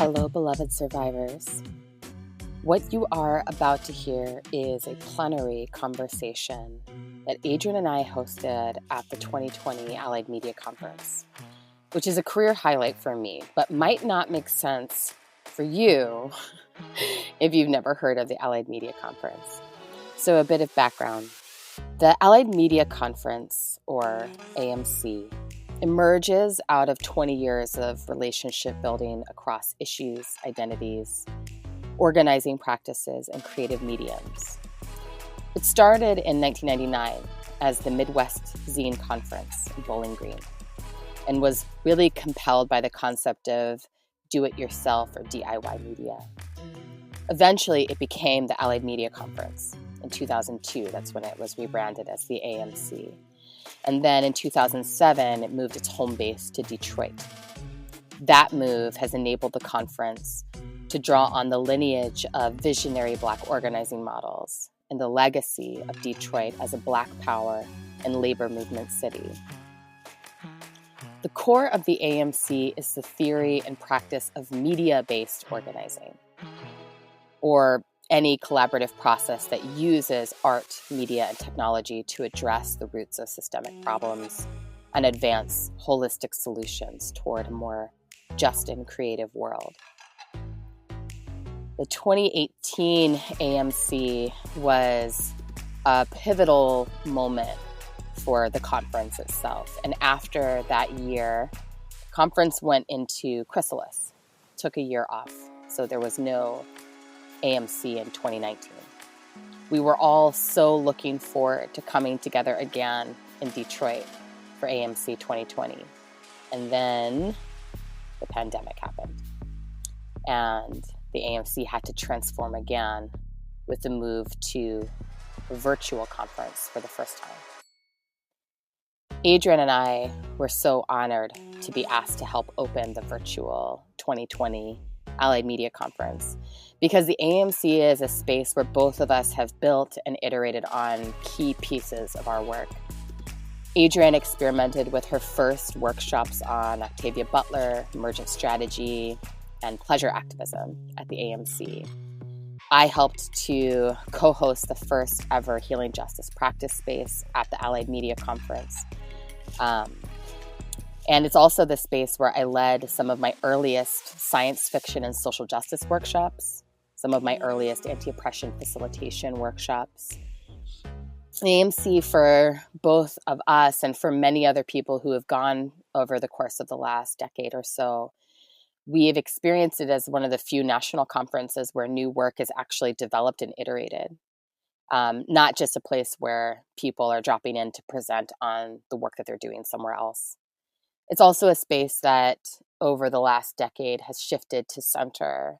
Hello, beloved survivors. What you are about to hear is a plenary conversation that Adrian and I hosted at the 2020 Allied Media Conference, which is a career highlight for me, but might not make sense for you if you've never heard of the Allied Media Conference. So a bit of background. The Allied Media Conference, or AMC, emerges out of 20 years of relationship building across issues, identities, organizing practices, and creative mediums. It started in 1999 as the Midwest Zine Conference in Bowling Green and was really compelled by the concept of do-it-yourself or DIY media. Eventually, it became the Allied Media Conference in 2002. That's when it was rebranded as the AMC. And then in 2007, it moved its home base to Detroit. That move has enabled the conference to draw on the lineage of visionary Black organizing models and the legacy of Detroit as a Black power and labor movement city. The core of the AMC is the theory and practice of media-based organizing, or any collaborative process that uses art, media, and technology to address the roots of systemic problems and advance holistic solutions toward a more just and creative world. The 2018 AMC was a pivotal moment for the conference itself. And after that year, the conference went into chrysalis, took a year off. So there was no AMC in 2019. We were all so looking forward to coming together again in Detroit for AMC 2020. And then the pandemic happened. And the AMC had to transform again with the move to a virtual conference for the first time. Adrian and I were so honored to be asked to help open the virtual 2020 Allied Media Conference, because the AMC is a space where both of us have built and iterated on key pieces of our work. Adrian experimented with her first workshops on Octavia Butler, emergent strategy, and pleasure activism at the AMC. I helped to co-host the first ever healing justice practice space at the Allied Media Conference. And it's also the space where I led some of my earliest science fiction and social justice workshops, some of my earliest anti-oppression facilitation workshops. The AMC, for both of us and for many other people who have gone over the course of the last decade or so, we have experienced it as one of the few national conferences where new work is actually developed and iterated. Not just a place where people are dropping in to present on the work that they're doing somewhere else. It's also a space that over the last decade has shifted to center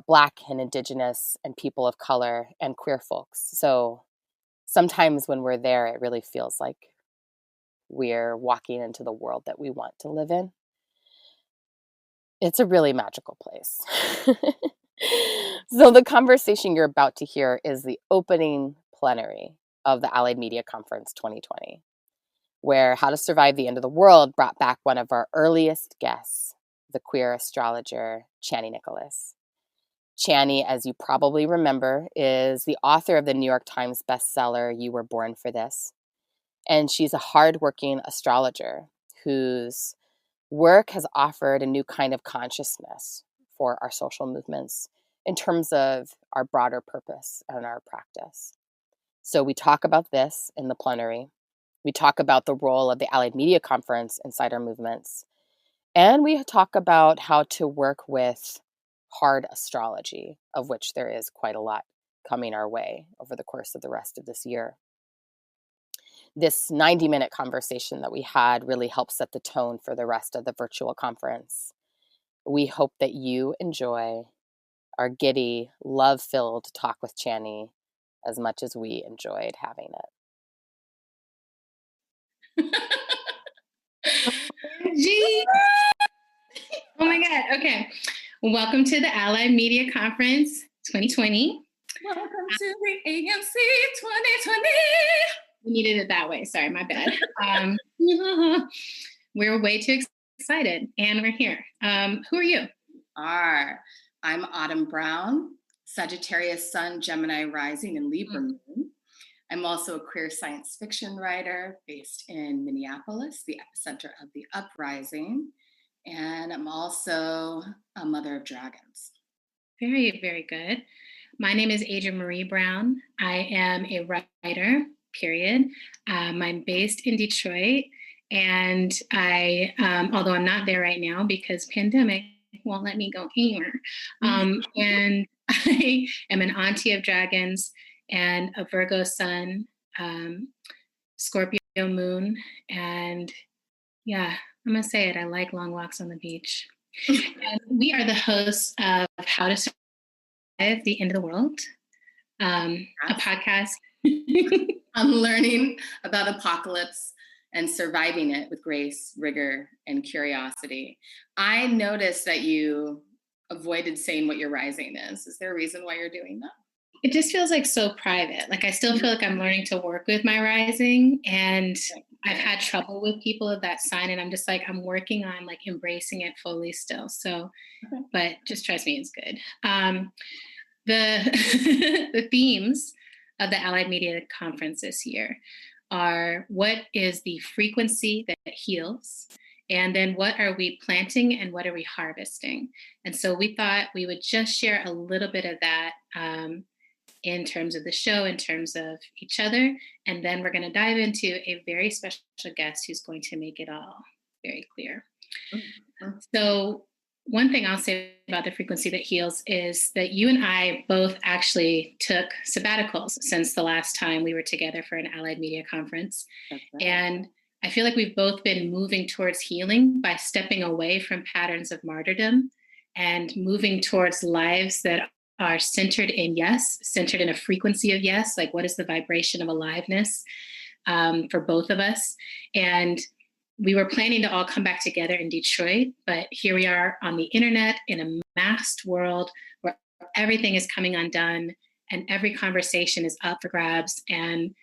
Black and Indigenous and people of color and queer folks. So sometimes when we're there, it really feels like we're walking into the world that we want to live in. It's a really magical place. So the conversation you're about to hear is the opening plenary of the Allied Media Conference 2020. Where How to Survive the End of the World brought back one of our earliest guests, the queer astrologer, Chani Nicholas. Chani, as you probably remember, is the author of the New York Times bestseller, You Were Born for This. And she's a hardworking astrologer whose work has offered a new kind of consciousness for our social movements in terms of our broader purpose and our practice. So we talk about this in the plenary. We talk about the role of the Allied Media Conference inside our movements. And we talk about how to work with hard astrology, of which there is quite a lot coming our way over the course of the rest of this year. This 90-minute conversation that we had really helped set the tone for the rest of the virtual conference. We hope that you enjoy our giddy, love-filled talk with Chani as much as we enjoyed having it. Gee. Oh my God. Okay. Welcome to the Allied Media Conference 2020. Welcome to the AMC 2020. We needed it that way. Sorry, my bad. We're way too excited and we're here. Who are you? are. I'm Autumn Brown, Sagittarius Sun, Gemini Rising, and Libra Moon. I'm also a queer science fiction writer based in Minneapolis, the epicenter of the uprising. And I'm also a mother of dragons. Very, very good. My name is Adrienne Marie Brown. I am a writer, period. I'm based in Detroit, and I, although I'm not there right now because pandemic won't let me go anywhere. And I am an auntie of dragons and a Virgo sun, Scorpio moon, and yeah, I'm gonna say it. I like long walks on the beach. And we are the hosts of How to Survive the End of the World, a podcast. I'm learning about apocalypse and surviving it with grace, rigor, and curiosity. I noticed that you avoided saying what your rising is. Is there a reason why you're doing that? It just feels like so private. Like I still feel like I'm learning to work with my rising, and I've had trouble with people of that sign, and I'm just like, I'm working on like embracing it fully still. So, but just trust me, it's good. The themes of the Allied Media Conference this year are what is the frequency that heals? And then what are we planting and what are we harvesting? And so we thought we would just share a little bit of that in terms of the show, in terms of each other. And then we're going to dive into a very special guest who's going to make it all very clear. So one thing I'll say about the frequency that heals is that you and I both actually took sabbaticals since the last time we were together for an Allied Media Conference. Right. And I feel like we've both been moving towards healing by stepping away from patterns of martyrdom and moving towards lives that are centered in yes, centered in a frequency of yes, like what is the vibration of aliveness for both of us. And we were planning to all come back together in Detroit, but here we are on the internet in a masked world where everything is coming undone and every conversation is up for grabs. And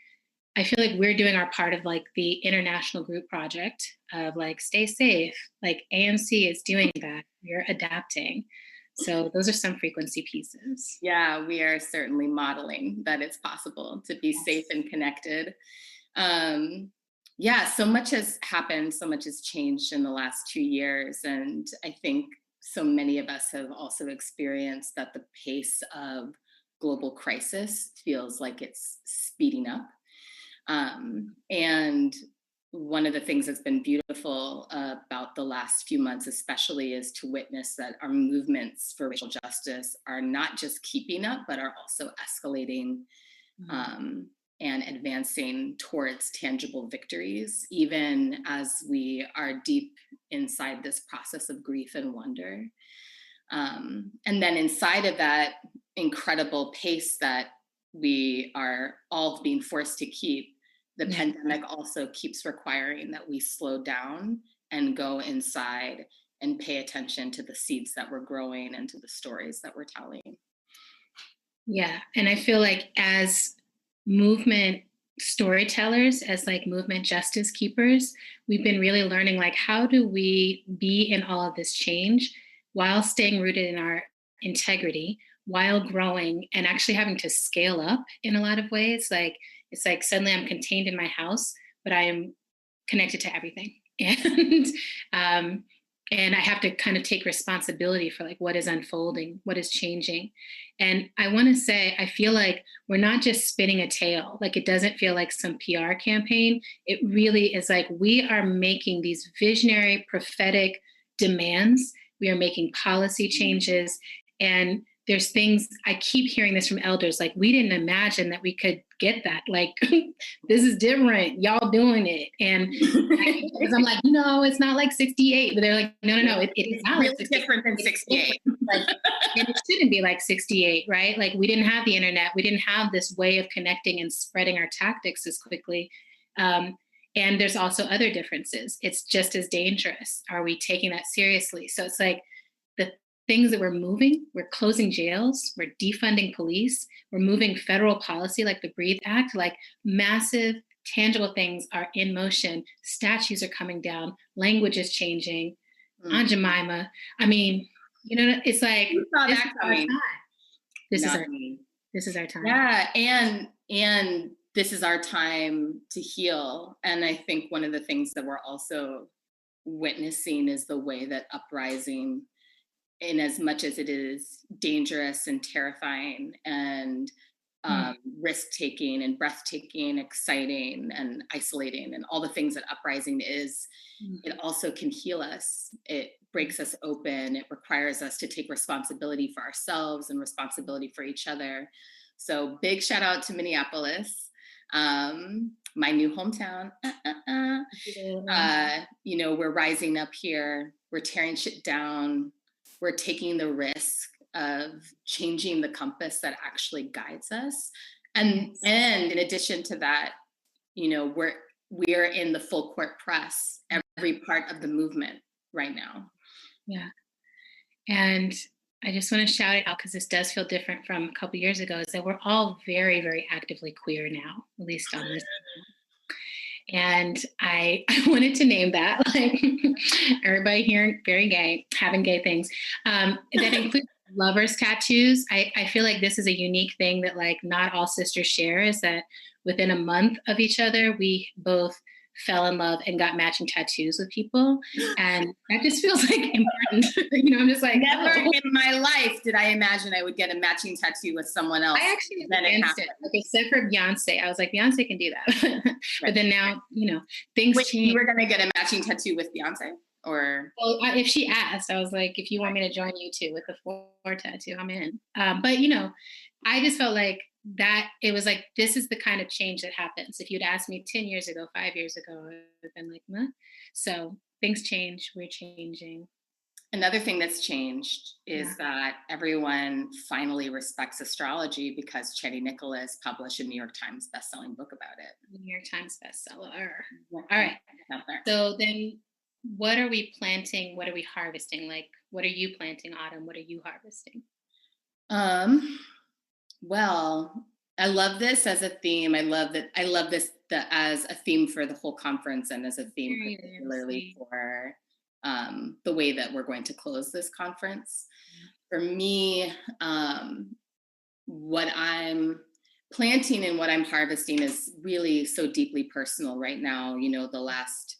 I feel like we're doing our part of like the international group project of like, stay safe. Like AMC is doing that. We're adapting. So those are some frequency pieces. Yeah, we are certainly modeling that it's possible to be safe and connected. Yeah, so much has happened, so much has changed in the last 2 years. And I think so many of us have also experienced that the pace of global crisis feels like it's speeding up. And one of the things that's been beautiful about the last few months, especially, is to witness that our movements for racial justice are not just keeping up, but are also escalating and advancing towards tangible victories, even as we are deep inside this process of grief and wonder. And then inside of that incredible pace that we are all being forced to keep, the pandemic also keeps requiring that we slow down and go inside and pay attention to the seeds that we're growing and to the stories that we're telling. Yeah, and I feel like as movement storytellers, as like movement justice keepers, we've been really learning like, how do we be in all of this change while staying rooted in our integrity, while growing and actually having to scale up in a lot of ways. Like, it's like suddenly I'm contained in my house, but I am connected to everything. And I have to kind of take responsibility for like what is unfolding, what is changing. And I want to say, I feel like we're not just spinning a tale. Like it doesn't feel like some PR campaign. It really is like we are making these visionary prophetic demands. We are making policy changes. And there's things, I keep hearing this from elders, like we didn't imagine that we could get that. Like, this is different, y'all doing it. And because I'm like, no, it's not like 68. But they're like, no, it is not really like different than 68. Like, and it shouldn't be like 68, right? Like we didn't have the internet. We didn't have this way of connecting and spreading our tactics as quickly. And there's also other differences. It's just as dangerous. Are we taking that seriously? So it's like the things that we're moving, we're closing jails, we're defunding police, we're moving federal policy like the Breathe Act, like massive, tangible things are in motion. Statues are coming down, language is changing. Aunt Jemima, I mean, You know, it's like, Who saw this that is our coming? time. This is Not our, me. this is our time. Yeah, and this is our time to heal. And I think one of the things that we're also witnessing is the way that uprising, in as much as it is dangerous and terrifying and risk-taking and breathtaking, exciting and isolating, and all the things that uprising is, it also can heal us. It breaks us open. It requires us to take responsibility for ourselves and responsibility for each other. So big shout out to Minneapolis, my new hometown. You know, we're rising up here. We're tearing shit down. We're taking the risk of changing the compass that actually guides us. And in addition to that, you know, we're in the full court press, every part of the movement right now. Yeah. And I just want to shout it out, because this does feel different from a couple years ago, is that we're all very, very actively queer now, at least on this. And I wanted to name that, like, everybody here very gay, having gay things. That includes lovers tattoos. I feel like this is a unique thing that, like, not all sisters share, is that within a month of each other, we both fell in love and got matching tattoos with people. And that just feels like important. You know, I'm just like, never in my life did I imagine I would get a matching tattoo with someone else. I actually was against it. Like, except for Beyonce. I was like, Beyonce can do that. But then now, you know, things change. You were going to get a matching tattoo with Beyonce? Or? Well, if she asked, I was like, if you want me to join you too with the 4 tattoo, I'm in. But, you know, I just felt like that it was like, this is the kind of change that happens. If you'd asked me 10 years ago, 5 years ago, I would have been like, meh. So things change, we're changing. Another thing that's changed is that everyone finally respects astrology, because Chetty Nicholas published a New York Times bestselling book about it. New York Times bestseller. All right. So then what are we planting? What are we harvesting? Like, what are you planting, Autumn? What are you harvesting? Well, I love this as a theme. I love this as a theme for the whole conference, and as a theme particularly for the way that we're going to close this conference. For me, what I'm planting and what I'm harvesting is really so deeply personal right now. You know, the last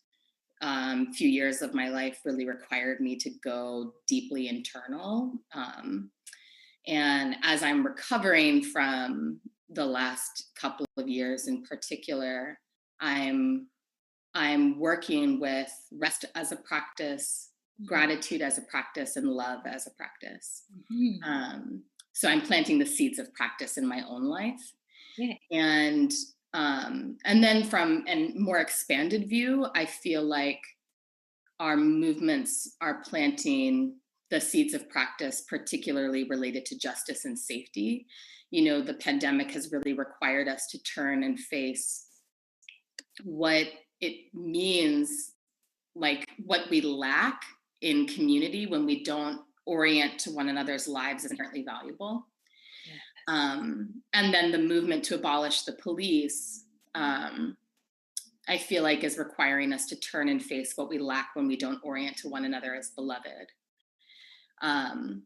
few years of my life really required me to go deeply internal. And as I'm recovering from the last couple of years in particular, I'm working with rest as a practice, gratitude as a practice, and love as a practice. So I'm planting the seeds of practice in my own life. And then from a more expanded view, I feel like our movements are planting the seeds of practice, particularly related to justice and safety. You know, the pandemic has really required us to turn and face what it means, like what we lack in community when we don't orient to one another's lives as inherently valuable. And then the movement to abolish the police, I feel like is requiring us to turn and face what we lack when we don't orient to one another as beloved. And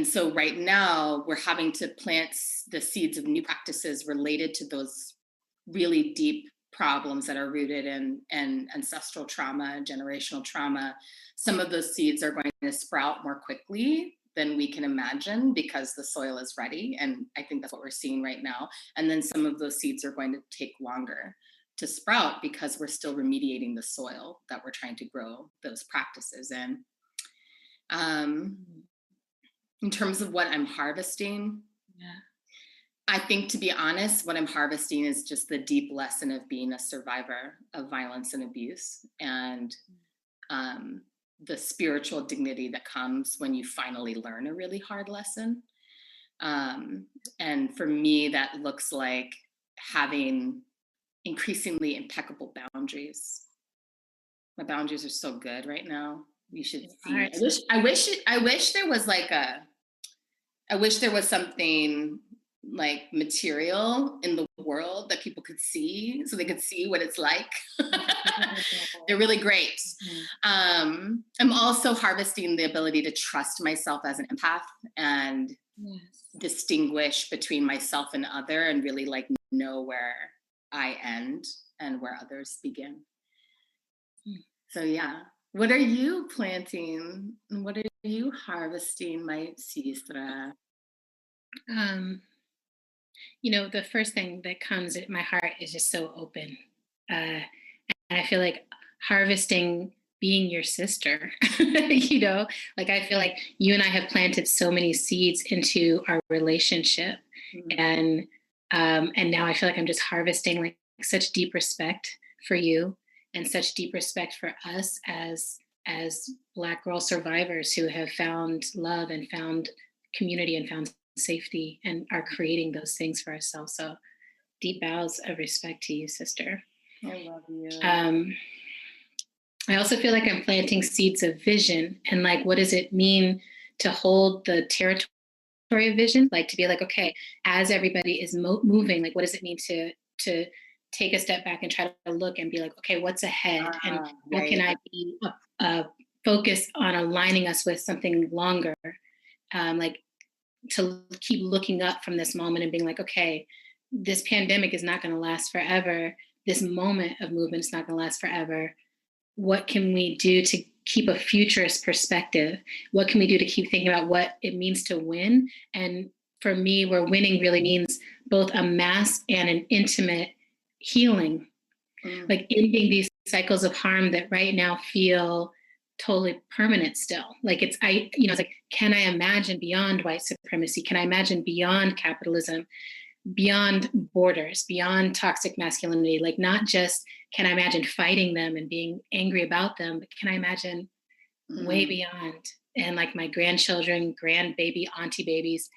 so right now we're having to plant the seeds of new practices related to those really deep problems that are rooted in ancestral trauma, generational trauma. Some of those seeds are going to sprout more quickly than we can imagine because the soil is ready. And I think that's what we're seeing right now. And then some of those seeds are going to take longer to sprout because we're still remediating the soil that we're trying to grow those practices in. In terms of what I'm harvesting, I think, to be honest, what I'm harvesting is just the deep lesson of being a survivor of violence and abuse, and the spiritual dignity that comes when you finally learn a really hard lesson. And for me, that looks like having increasingly impeccable boundaries. My boundaries are so good right now. You should see. I wish there was like I wish there was something like material in the world that people could see, so they could see what it's like. They're really great. I'm also harvesting the ability to trust myself as an empath and distinguish between myself and other, and really like know where I end and where others begin. So yeah, what are you planting? What are you harvesting, my sister? The first thing that comes at my heart is just so open. And I feel like harvesting being your sister, like I feel like you and I have planted so many seeds into our relationship. And now I feel like I'm just harvesting like such deep respect for you and such deep respect for us as Black girl survivors who have found love and found community and found safety and are creating those things for ourselves. So deep bows of respect to you, sister. I love you. I also feel like I'm planting seeds of vision, and like, what does it mean to hold the territory of vision? Like to be like, okay, as everybody is moving, like, what does it mean to take a step back and try to look and be like, okay, what's ahead? And how can I be focused on aligning us with something longer? Like to keep looking up from this moment and being like, okay, this pandemic is not going to last forever. This moment of movement is not going to last forever. What can we do to keep a futurist perspective? What can we do to keep thinking about what it means to win? And for me, where winning really means both a mass and an intimate healing, like ending these cycles of harm that right now feel totally permanent still. Like it's like, can I imagine beyond white supremacy? Can I imagine beyond capitalism, beyond borders, beyond toxic masculinity? Like not just can I imagine fighting them and being angry about them, but can I imagine way beyond? And like my grandchildren, grandbaby, auntie babies,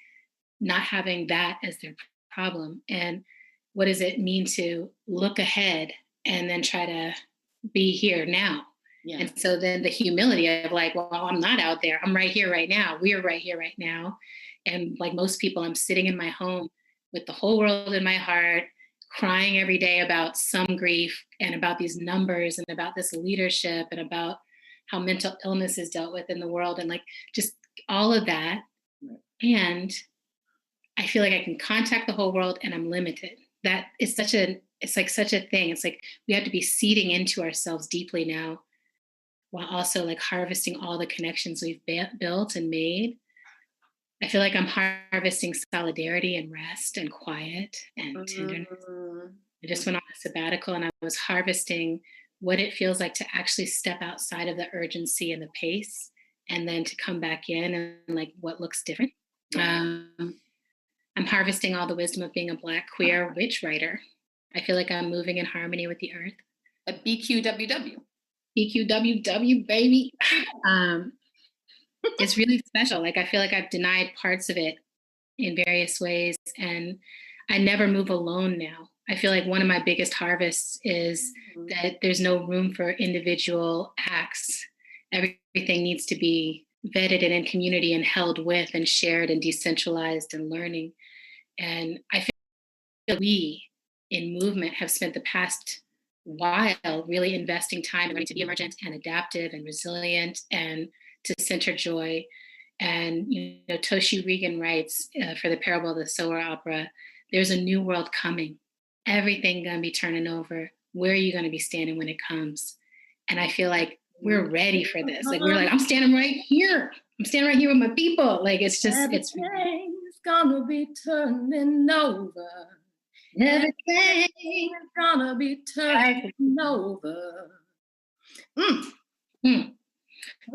not having that as their problem. And what does it mean to look ahead and then try to be here now? Yeah. And so then the humility of like, well, I'm not out there. I'm right here, right now. We're right here, right now. And like most people, I'm sitting in my home with the whole world in my heart, crying every day about some grief and about these numbers and about this leadership and about how mental illness is dealt with in the world and like just all of that. Right. And I feel like I can contact the whole world and I'm limited. That is such a thing. It's like we have to be seeding into ourselves deeply now, while also like harvesting all the connections we've built and made. I feel like I'm harvesting solidarity and rest and quiet and tenderness. I just went on a sabbatical and I was harvesting what it feels like to actually step outside of the urgency and the pace and then to come back in and like what looks different. I'm harvesting all the wisdom of being a Black queer witch writer. I feel like I'm moving in harmony with the earth. A BQWW. BQWW, baby. It's really special. Like I feel like I've denied parts of it in various ways, and I never move alone now. I feel like one of my biggest harvests is that there's no room for individual acts. Everything needs to be vetted and in community and held with and shared and decentralized and learning. And I feel like we in movement have spent the past while really investing time in learning to be emergent and adaptive and resilient and to center joy. And, Toshi Regan writes for the parable of the sower opera, there's a new world coming. Everything gonna be turning over. Where are you gonna be standing when it comes? And I feel like we're ready for this. Like we're like, I'm standing right here. I'm standing right here with my people. Like it's just, it's gonna be turning over. Everything is gonna be turning over.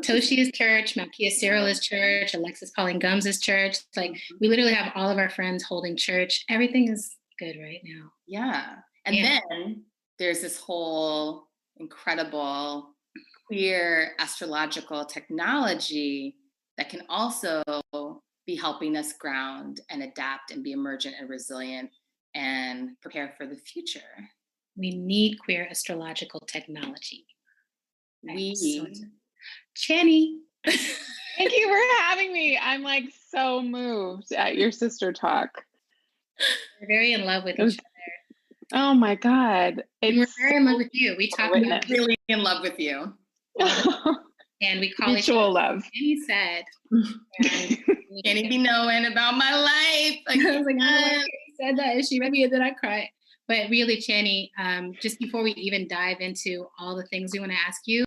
Toshi's church, Malkia Cyril's church, Alexis Pauline Gums' church. Like we literally have all of our friends holding church. Everything is good right now. Yeah. And then there's this whole incredible queer astrological technology that can also be helping us ground and adapt and be emergent and resilient and prepare for the future. We need queer astrological technology. Channy. Thank you for having me. I'm like so moved at your sister talk. We're very in love with each other. Oh my God. We're very in love with you. We talk about really in love with you. And we call each mutual other. love. And he said, and Can he be knowing about my life? I was like, I don't know why he said that. And she read me and then I cried. But really, Channy, just before we even dive into all the things we want to ask you,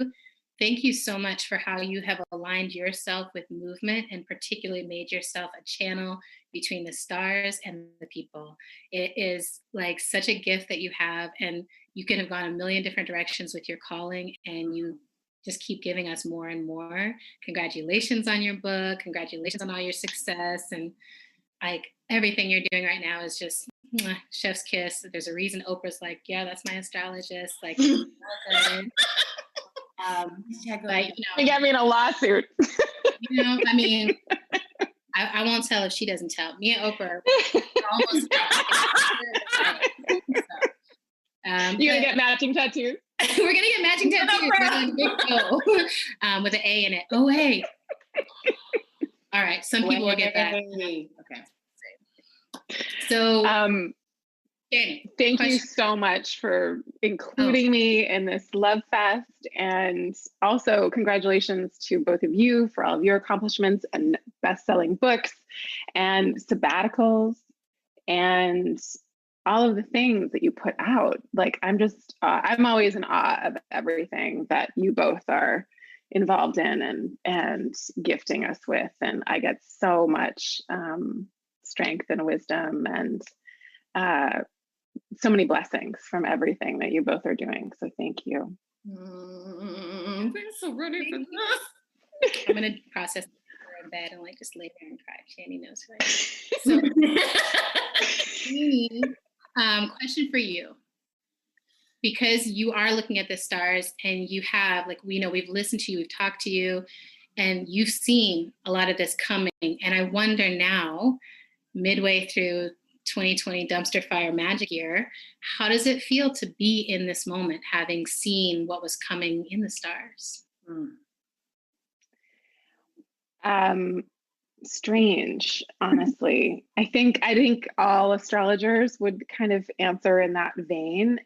thank you so much for how you have aligned yourself with movement and particularly made yourself a channel between the stars and the people. It is like such a gift that you have, and you could have gone a million different directions with your calling, and you just keep giving us more and more. Congratulations on your book. Congratulations on all your success. And like everything you're doing right now is just chef's kiss. There's a reason Oprah's like, yeah, that's my astrologist. Like, but, You get me in a lawsuit. I mean, I won't tell if she doesn't tell. Me and Oprah are almost. You gonna get matching tattoos? We're gonna get matching tattoos. We're like big O with an A in it. Oh, hey. All right. Some people will get that. Okay. So, thank you so much for including me in this love fest, and also congratulations to both of you for all of your accomplishments and best-selling books and sabbaticals and all of the things that you put out. Like, I'm always in awe of everything that you both are involved in and gifting us with. And I get so much strength and wisdom and so many blessings from everything that you both are doing. So thank you. We're so ready for this. I'm going to process in bed and like just lay there and cry. Channy knows who I am. So, question for you. Because you are looking at the stars and you have, like, we know we've listened to you, we've talked to you, and you've seen a lot of this coming. And I wonder now, midway through 2020 dumpster fire magic year, how does it feel to be in this moment, having seen what was coming in the stars? Strange, honestly. I think all astrologers would kind of answer in that vein.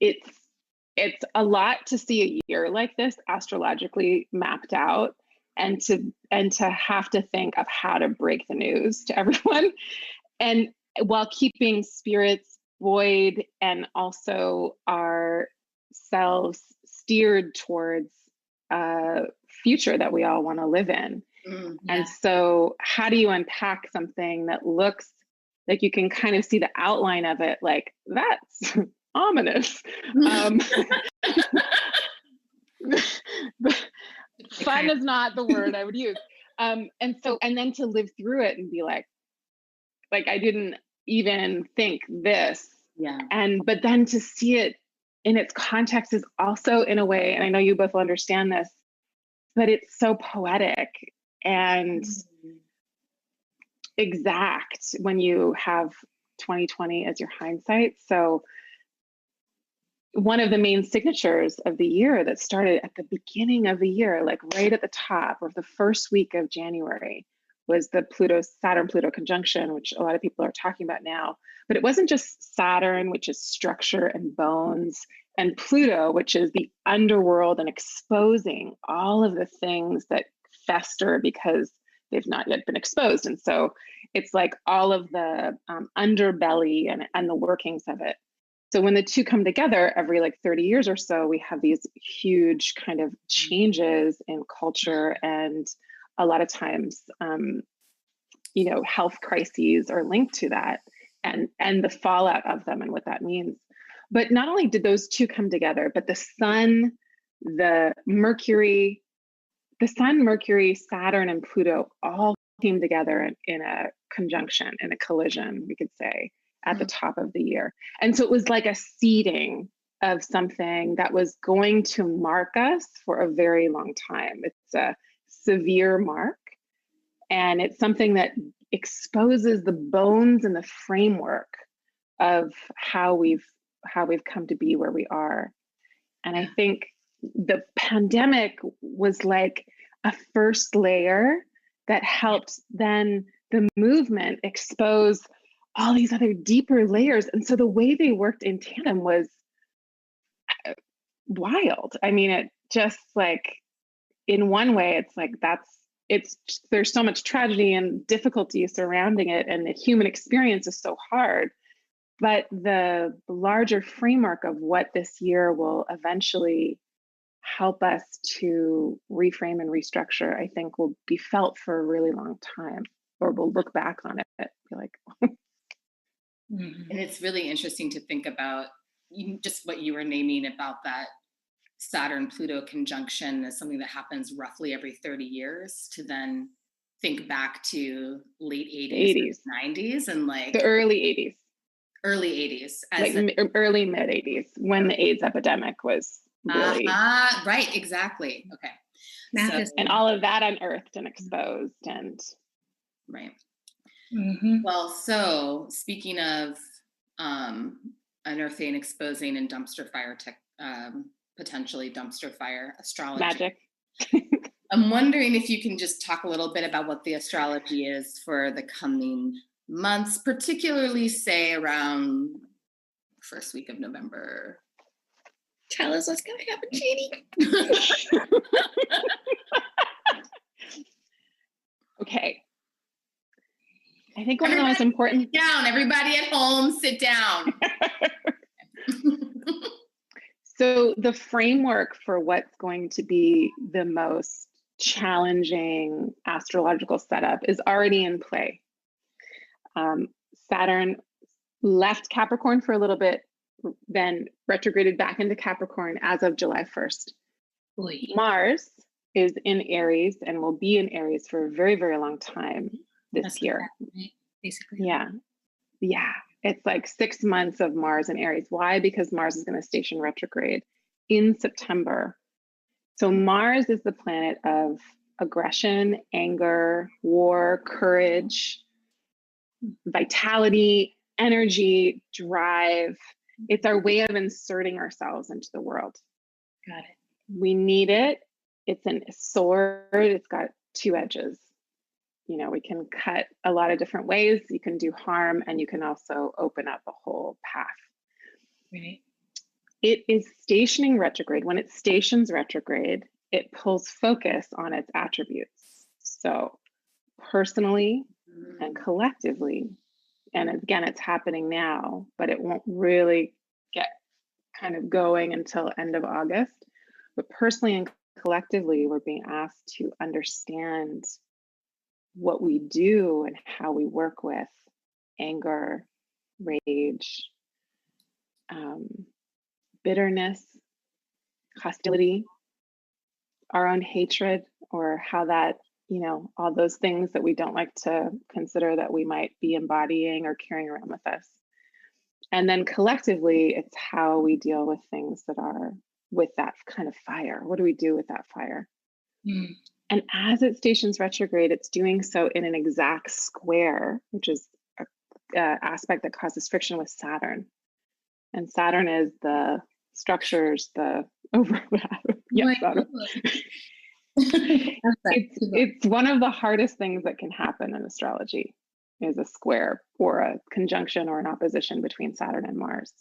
It's a lot to see a year like this astrologically mapped out, and to have to think of how to break the news to everyone, and while keeping spirits buoyed and also ourselves steered towards a future that we all want to live in. Yeah. And so how do you unpack something that looks like you can kind of see the outline of it, like that's ominous. Fun is not the word I would use. And then to live through it and be like I didn't even think this. Yeah. But then to see it in its context is also, in a way, and I know you both will understand this, but it's so poetic and exact when you have 2020 as your hindsight. So one of the main signatures of the year that started at the beginning of the year, like right at the top of the first week of January, was the Saturn-Pluto conjunction, which a lot of people are talking about now. But it wasn't just Saturn, which is structure and bones, and Pluto, which is the underworld and exposing all of the things that fester because they've not yet been exposed. And so it's like all of the underbelly and the workings of it. So when the two come together every 30 years or so, we have these huge kind of changes in culture, and a lot of times, health crises are linked to that, and the fallout of them and what that means. But not only did those two come together, but the sun, Mercury, Saturn, and Pluto all came together in a conjunction, in a collision, we could say, at the top of the year. And so it was like a seeding of something that was going to mark us for a very long time. It's a severe mark, and it's something that exposes the bones and the framework of how we've come to be where we are. And I think the pandemic was like a first layer that helped then the movement expose all these other deeper layers. And so the way they worked in tandem was wild. I mean, it just like, in one way, it's like there's so much tragedy and difficulty surrounding it, and the human experience is so hard. But the larger framework of what this year will eventually help us to reframe and restructure, I think will be felt for a really long time, or we'll look back on it and be like, And it's really interesting to think about just what you were naming about that Saturn-Pluto conjunction as something that happens roughly every 30 years, to then think back to late 80s, 90s, and like the early 80s. Early 80s. Like early mid 80s, when the AIDS epidemic was really. Right, exactly. Okay. So, and all of that unearthed and exposed and. Right. Well, so speaking of unearthing, exposing, and dumpster fire potentially dumpster fire astrology. Magic. I'm wondering if you can just talk a little bit about what the astrology is for the coming months, particularly say around first week of November. Tell us what's going to happen, Jeannie. Okay. I think one of the most important. Sit down, everybody at home, sit down. So the framework for what's going to be the most challenging astrological setup is already in play. Saturn left Capricorn for a little bit, then retrograded back into Capricorn as of July 1st. Oy. Mars is in Aries and will be in Aries for a very, very long time this year. Right? Basically. Yeah. It's like 6 months of Mars in Aries. Why? Because Mars is going to station retrograde in September. So Mars is the planet of aggression, anger, war, courage, vitality, energy, drive. It's our way of inserting ourselves into the world. Got it. We need it. It's a sword. It's got two edges. You know, we can cut a lot of different ways. You can do harm, and you can also open up a whole path. Right. It is stationing retrograde. When it stations retrograde, it pulls focus on its attributes. So personally and collectively, and again, it's happening now, but it won't really get kind of going until end of August. But personally and collectively, we're being asked to understand what we do and how we work with anger, rage, bitterness, hostility, our own hatred, or how that, you know, all those things that we don't like to consider that we might be embodying or carrying around with us. And then collectively, it's how we deal with things that are with that kind of fire. What do we do with that fire? And as it stations retrograde, it's doing so in an exact square, which is an aspect that causes friction with Saturn. And Saturn is the structures, the overlap. Yes, Saturn. It's one of the hardest things that can happen in astrology, is a square or a conjunction or an opposition between Saturn and Mars.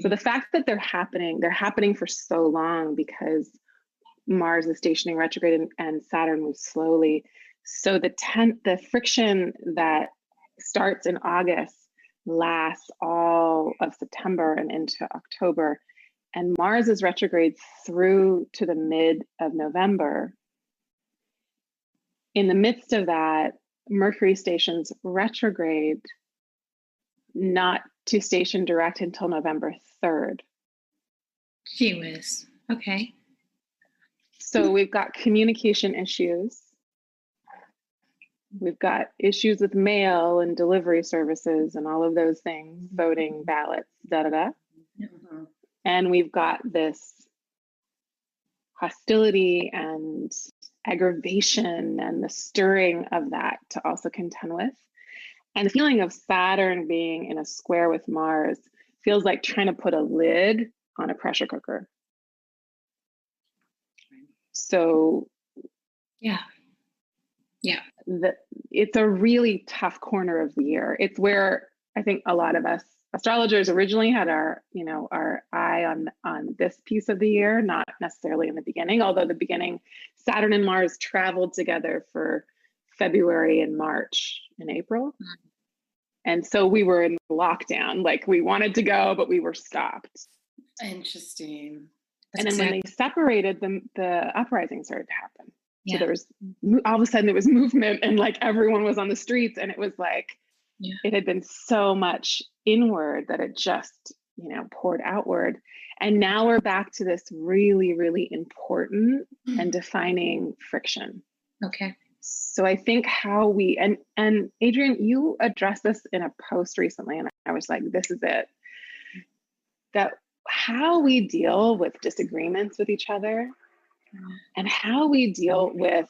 So the fact that they're happening for so long because Mars is stationing retrograde and Saturn moves slowly. So the friction that starts in August lasts all of September and into October. And Mars is retrograde through to the mid of November. In the midst of that, Mercury stations retrograde, not to station direct until November 3rd. Gee whiz. Okay. So we've got communication issues. We've got issues with mail and delivery services and all of those things, voting, ballots, And we've got this hostility and aggravation and the stirring of that to also contend with. And the feeling of Saturn being in a square with Mars feels like trying to put a lid on a pressure cooker. So yeah, it's a really tough corner of the year. It's where I think a lot of us astrologers originally had our, our eye on this piece of the year, not necessarily in the beginning, although the beginning, Saturn and Mars traveled together for February and March and April. And so we were in lockdown, like we wanted to go, but we were stopped. Interesting. And then when they separated, the uprising started to happen. Yeah. So there was, all of a sudden there was movement and like everyone was on the streets, and it was like, it had been so much inward that it just, poured outward. And now we're back to this really, really important and defining friction. Okay. So I think how we, and Adrienne, you addressed this in a post recently, and I was like, this is it. That how we deal with disagreements with each other and how we deal with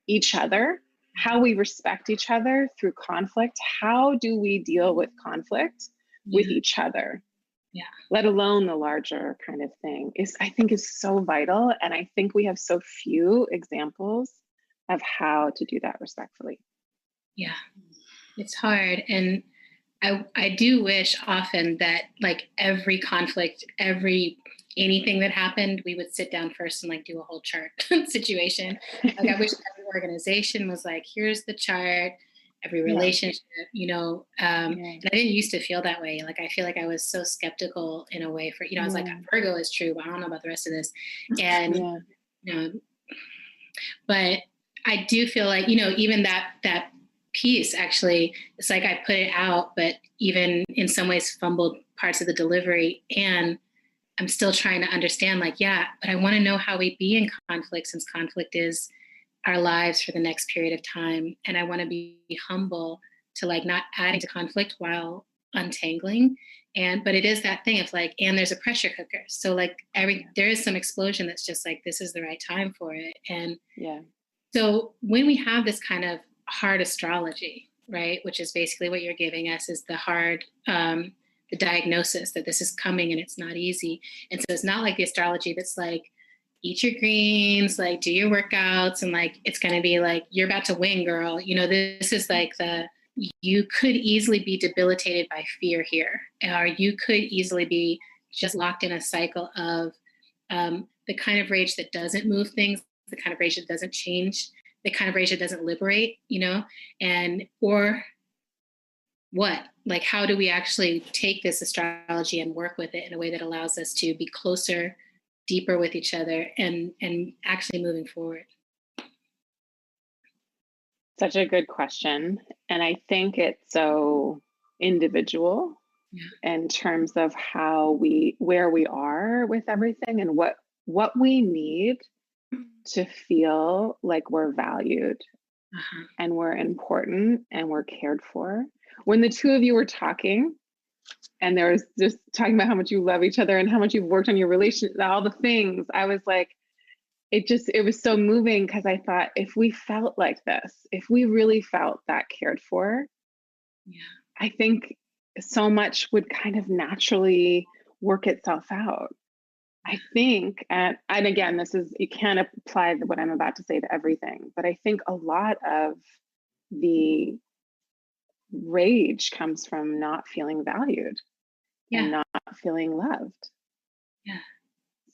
each other, how we respect each other through conflict. How do we deal with conflict with each other? Yeah. Let alone the larger kind of thing I think is so vital. And I think we have so few examples of how to do that respectfully. Yeah, it's hard. And I do wish often that like every conflict, anything that happened, we would sit down first and like do a whole chart situation. Like I wish every organization was like, here's the chart, every relationship, and I didn't used to feel that way. Like, I feel like I was so skeptical in a way for, I was like, Virgo is true, but I don't know about the rest of this. And, but I do feel like, even that piece, actually, it's like I put it out, but even in some ways fumbled parts of the delivery. And I'm still trying to understand, like, but I want to know how we be in conflict, since conflict is our lives for the next period of time. And I want to be humble to like not adding to conflict while untangling. But it is that thing of like, and there's a pressure cooker. So like there is some explosion that's just like, this is the right time for it. And so when we have this kind of hard astrology, right, which is basically what you're giving us, is the hard, the diagnosis that this is coming and it's not easy. And so it's not like the astrology that's like, eat your greens, like do your workouts, and like it's going to be like, you're about to win, girl. This is like you could easily be debilitated by fear here, or you could easily be just locked in a cycle of the kind of rage that doesn't move things, the kind of rage that doesn't change, the kind of rage that doesn't liberate, or what? Like, how do we actually take this astrology and work with it in a way that allows us to be closer, deeper with each other, and actually moving forward? Such a good question. And I think it's so individual in terms of where we are with everything, and what we need to feel like we're valued and we're important and we're cared for. When the two of you were talking, and there was just talking about how much you love each other and how much you've worked on your relationship, all the things, I was like, it was so moving, because I thought, if we felt like this, if we really felt that cared for, I think so much would kind of naturally work itself out. I think, and again, you can't apply what I'm about to say to everything, but I think a lot of the rage comes from not feeling valued and not feeling loved.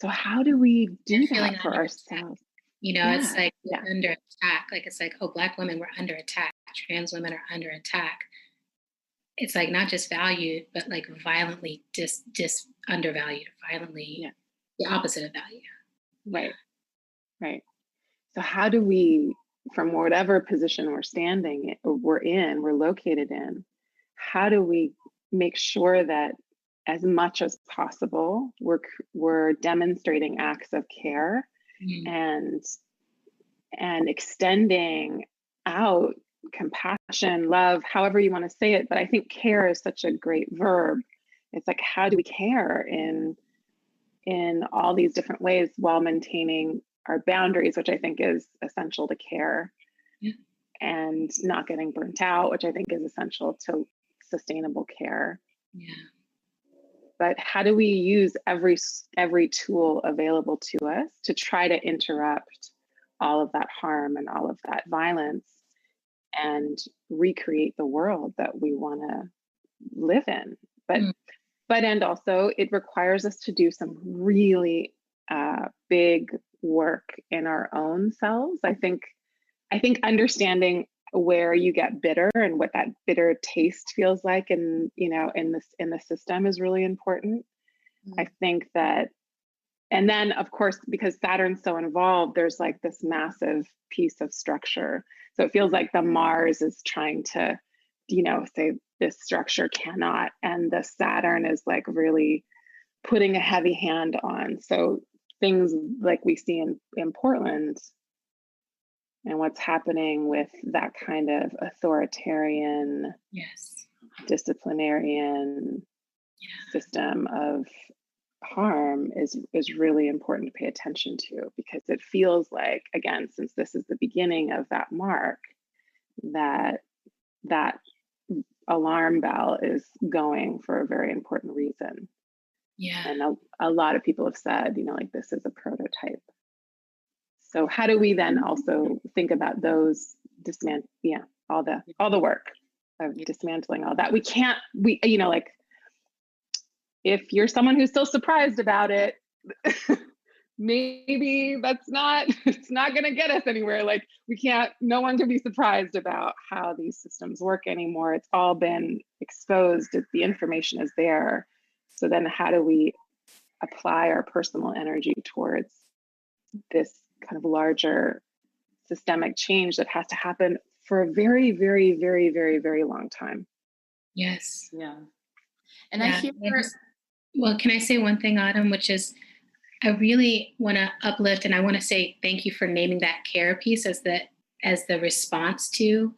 So how do we do that for ourselves? It's like we're under attack. Like, it's like, oh, Black women, we're under attack. Trans women are under attack. It's like not just valued, but like violently undervalued, violently the opposite of value. Right. So how do we, from whatever position we're located in, how do we make sure that as much as possible we're demonstrating acts of care and extending out compassion, love, however you want to say it. But I think care is such a great verb. It's like, how do we care in all these different ways while maintaining our boundaries, which I think is essential to care, and not getting burnt out, which I think is essential to sustainable care. But how do we use every tool available to us to try to interrupt all of that harm and all of that violence and recreate the world that we want to live in. And also it requires us to do some really big work in our own selves. I think understanding where you get bitter and what that bitter taste feels like, in the system is really important. I think that, and then of course, because Saturn's so involved, there's like this massive piece of structure. So it feels like the Mars is trying to, say this structure cannot, and the Saturn is like really putting a heavy hand on. So things like we see in Portland, and what's happening with that kind of authoritarian, disciplinarian system of harm is really important to pay attention to, because it feels like, again, since this is the beginning of that mark, that alarm bell is going for a very important reason. And a lot of people have said, like, this is a prototype. So how do we then also think about those all the work of dismantling all that? Like, if you're someone who's still surprised about it, maybe it's not going to get us anywhere. Like, no one can be surprised about how these systems work anymore. It's all been exposed. The information is there. So then how do we apply our personal energy towards this kind of larger systemic change that has to happen for a very, very, very, very, very long time? Yes. Yeah. And I hear... Well, can I say one thing, Autumn, which is, I really want to uplift, and I want to say thank you for naming that care piece as the response to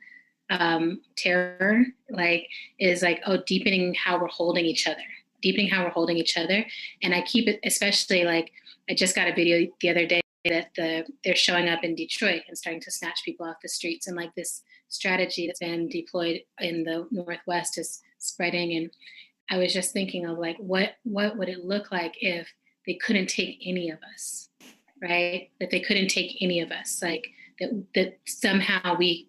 terror, deepening how we're holding each other. And I keep it, especially, like, I just got a video the other day that they're showing up in Detroit and starting to snatch people off the streets, and like this strategy that's been deployed in the Northwest is spreading. And I was just thinking of, like, what would it look like if they couldn't take any of us, right? That they couldn't take any of us, like that somehow we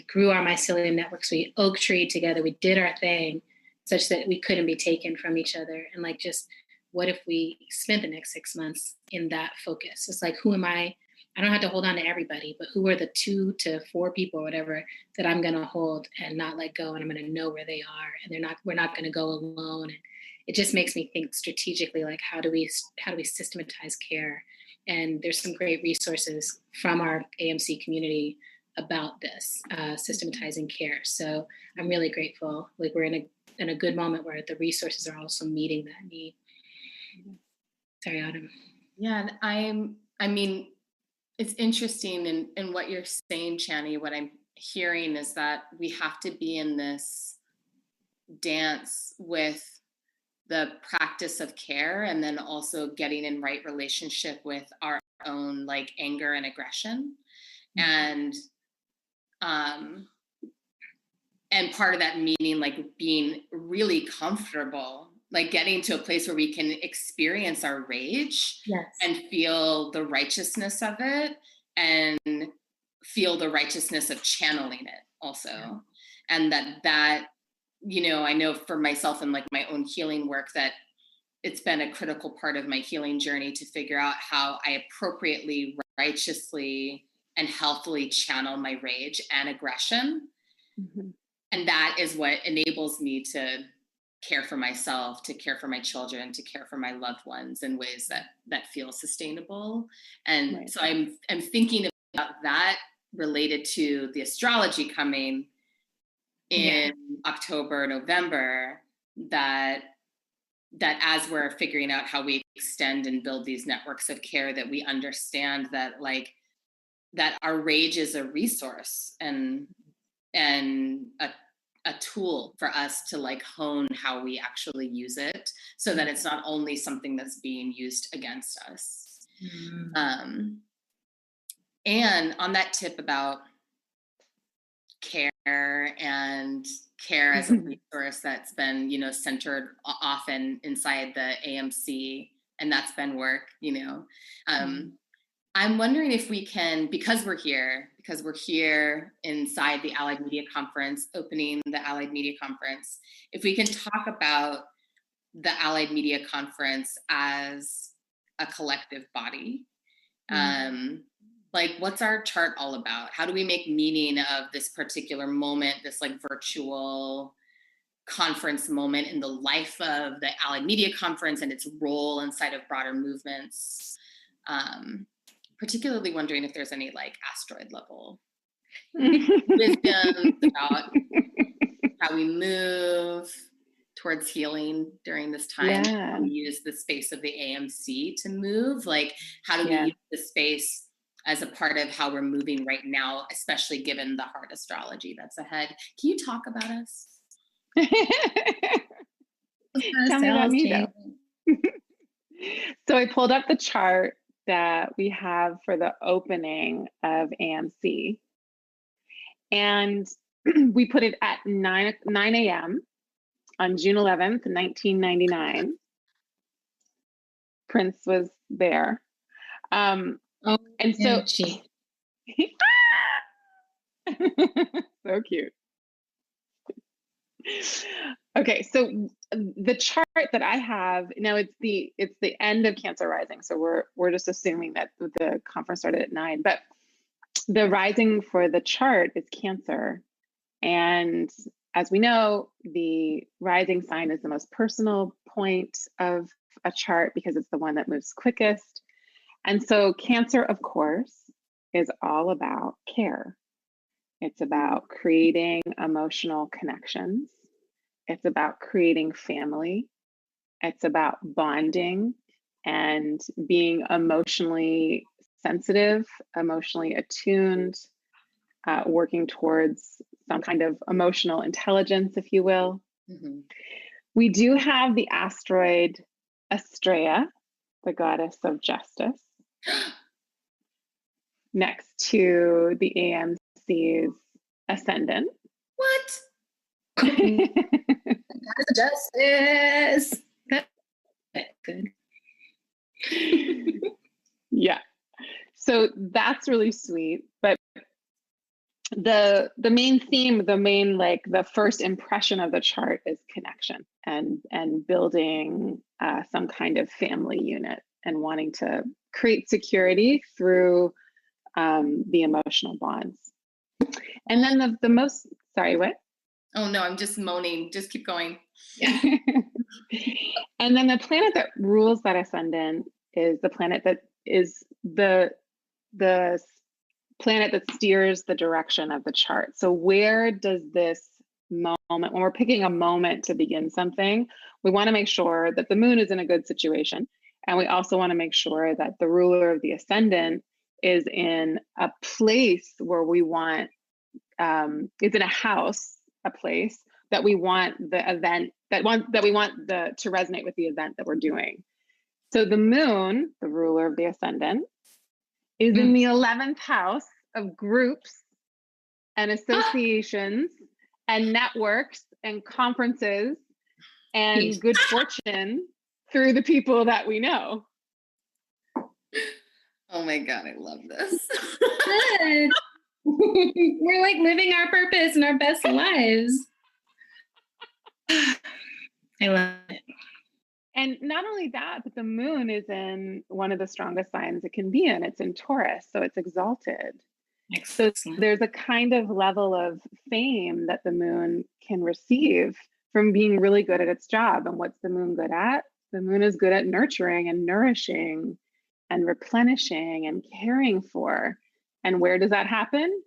grew our mycelium networks, we oak treed together, we did our thing such that we couldn't be taken from each other. And like, just what if we spent the next 6 months in that focus? It's like, who am I? I don't have to hold on to everybody, but who are the 2 to 4 people or whatever that I'm going to hold and not let go, and I'm going to know where they are, and we're not going to go alone. And it just makes me think strategically, like, how do we systematize care? And there's some great resources from our AMC community about this, systematizing care. So I'm really grateful. Like, we're in a good moment where the resources are also meeting that need. Sorry, Autumn. Yeah, and I mean, it's interesting in what you're saying, Chani. What I'm hearing is that we have to be in this dance with the practice of care, and then also getting in right relationship with our own, like, anger and aggression. And part of that meaning, like, being really comfortable, like getting to a place where we can experience our rage and feel the righteousness of it, and feel the righteousness of channeling it also. And that, I know for myself and like my own healing work, that it's been a critical part of my healing journey to figure out how I appropriately, righteously, and healthily channel my rage and aggression. And that is what enables me to care for myself, to care for my children, to care for my loved ones in ways that feel sustainable. And so I'm thinking about that related to the astrology coming in October, November, that as we're figuring out how we extend and build these networks of care, that we understand that, like, that our rage is a resource and a tool for us to, like, hone how we actually use it, so that it's not only something that's being used against us. And on that tip about care and care as a resource that's been, centered often inside the AMC, and that's been work, I'm wondering if we can, because we're here inside the Allied Media Conference, opening the Allied Media Conference, if we can talk about the Allied Media Conference as a collective body. Like, what's our chart all about? How do we make meaning of this particular moment, this like virtual conference moment in the life of the Allied Media Conference and its role inside of broader movements? Particularly wondering if there's any like asteroid level wisdom about how we move towards healing during this time. Yeah. How we use the space of the AMC to move. Like, how do we use the space as a part of how we're moving right now, especially given the hard astrology that's ahead? Can you talk about us? Tell me about me, though. So I pulled up the chart that we have for the opening of AMC, and we put it at 9 a.m. on June 11th, 1999. Prince was there. And so, so cute. Okay, so the chart that I have now, it's the end of Cancer rising. So we're just assuming that the conference started at 9, but the rising for the chart is Cancer. And as we know, the rising sign is the most personal point of a chart because it's the one that moves quickest. And so Cancer, of course, is all about care. It's about creating emotional connections. It's about creating family. It's about bonding and being emotionally sensitive, emotionally attuned, working towards some kind of emotional intelligence, if you will. Mm-hmm. We do have the asteroid Astrea, the goddess of justice, next to the AMC's ascendant. What? Goddess of justice. That's good. Yeah. So that's really sweet. But the main theme, the first impression of the chart is connection and building some kind of family unit and wanting to create security through the emotional bonds. And then the most, sorry, what? Oh no, I'm just moaning. Just keep going. Yeah. And then the planet that rules that ascendant is the planet that is the planet that steers the direction of the chart. So where does this moment, when we're picking a moment to begin something, we want to make sure that the moon is in a good situation. And we also want to make sure that the ruler of the ascendant is in a place where we want, is in a house, a place that we want the event, that we want to resonate with the event that we're doing. So the moon, the ruler of the ascendant, is in the 11th house of groups and associations and networks and conferences and good fortune through the people that we know. Oh my God, I love this. Good. We're like living our purpose and our best lives. I love it. And not only that, but the moon is in one of the strongest signs it can be in. It's in Taurus, so it's exalted. Excellent. So there's a kind of level of fame that the moon can receive from being really good at its job. And what's the moon good at? The moon is good at nurturing and nourishing and replenishing and caring for. And where does that happen?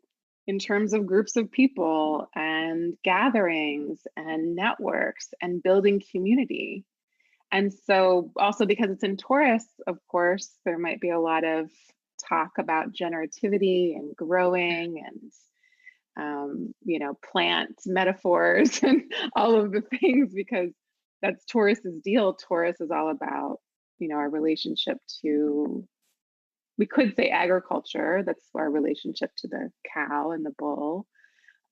In terms of groups of people and gatherings and networks and building community. And so also because it's in Taurus, of course, there might be a lot of talk about generativity and growing and, plant metaphors and all of the things, because that's Taurus's deal. Taurus is all about, our relationship to, we could say agriculture. That's our relationship to the cow and the bull.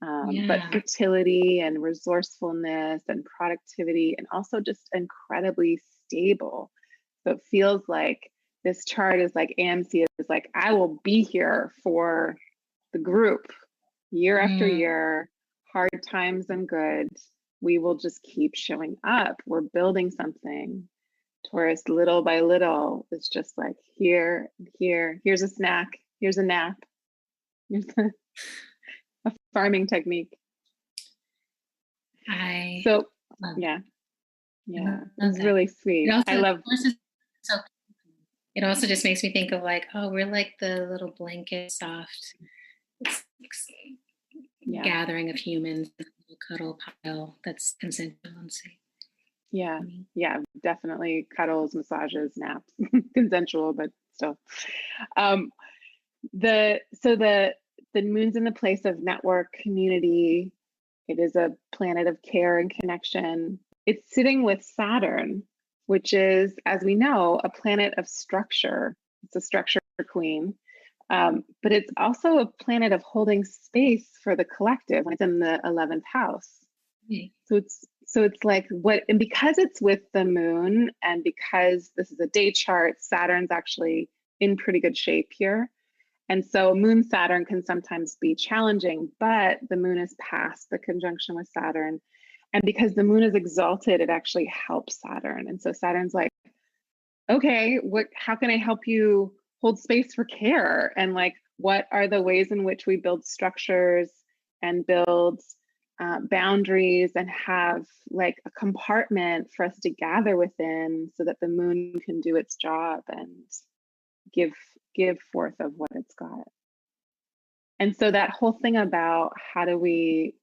But fertility and resourcefulness and productivity, and also just incredibly stable. So it feels like this chart is like AMC is like, I will be here for the group year after year, hard times and good. We will just keep showing up. We're building something. Taurus, little by little, it's just like here's a snack, here's a nap, here's a farming technique. So yeah, it's really sweet. I love. It also just makes me think of like, oh, we're like the little blanket, soft gathering of humans, a cuddle pile that's consensual and safe. Yeah, definitely cuddles, massages, naps, consensual, but still. The moon's in the place of network, community. It is a planet of care and connection. It's sitting with Saturn, which is, as we know, a planet of structure. It's a structure queen. But it's also a planet of holding space for the collective when it's in the 11th house. So it's like and because it's with the moon, and because this is a day chart, Saturn's actually in pretty good shape here. And so moon Saturn can sometimes be challenging, but the moon is past the conjunction with Saturn. And because the moon is exalted, it actually helps Saturn. And so Saturn's like, okay, how can I help you hold space for care? And like, what are the ways in which we build structures and build boundaries and have like a compartment for us to gather within so that the moon can do its job and give forth of what it's got. And so that whole thing about how do we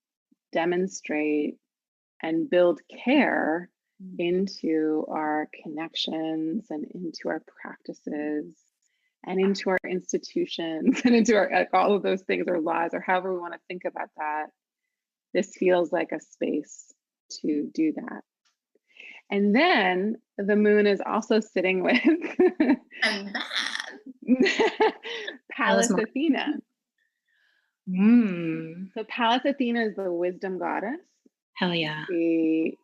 demonstrate and build care into our connections and into our practices and into our institutions and into all of those things, or laws, or however we want to think about that, this feels like a space to do that. And then the moon is also sitting with Pallas Athena. So Pallas Athena is the wisdom goddess. Hell yeah. She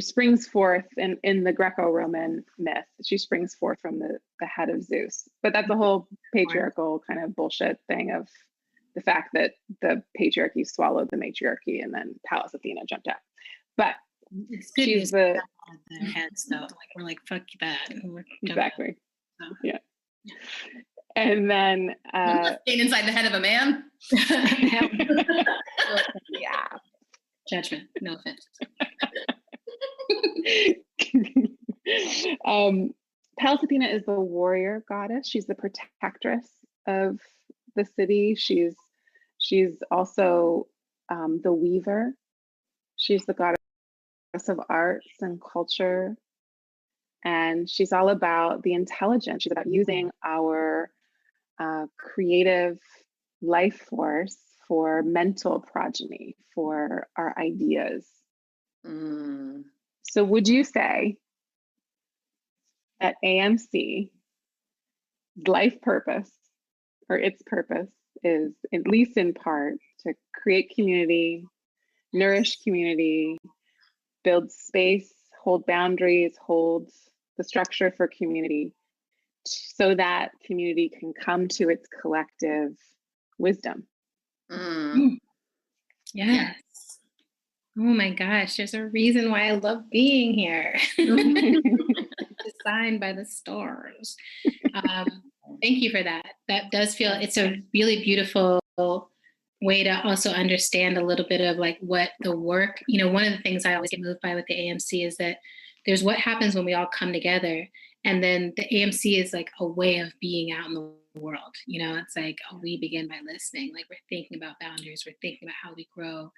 springs forth in the Greco-Roman myth. She springs forth from the head of Zeus. But that's a whole patriarchal kind of bullshit thing of the fact that the patriarchy swallowed the matriarchy and then Pallas Athena jumped out. But it's good she's their heads though. Like we're like, fuck that. Exactly. Yeah. And then staying inside the head of a man. Yeah. Judgment. No offense. Pallas Athena is the warrior goddess. She's the protectress of the city. She's also the weaver. She's the goddess of arts and culture. And she's all about the intelligence. She's about using our creative life force for mental progeny, for our ideas. So would you say that AMC life purpose, or its purpose, is at least in part to create community, nourish community, build space, hold boundaries, hold the structure for community so that community can come to its collective wisdom? Yes. Oh my gosh, there's a reason why I love being here. Designed by the stars. Thank you for that. That does feel, it's a really beautiful way to also understand a little bit of like what the work, one of the things I always get moved by with the AMC is that there's what happens when we all come together. And then the AMC is like a way of being out in the world. It's like, we begin by listening. Like we're thinking about boundaries. We're thinking about how we grow.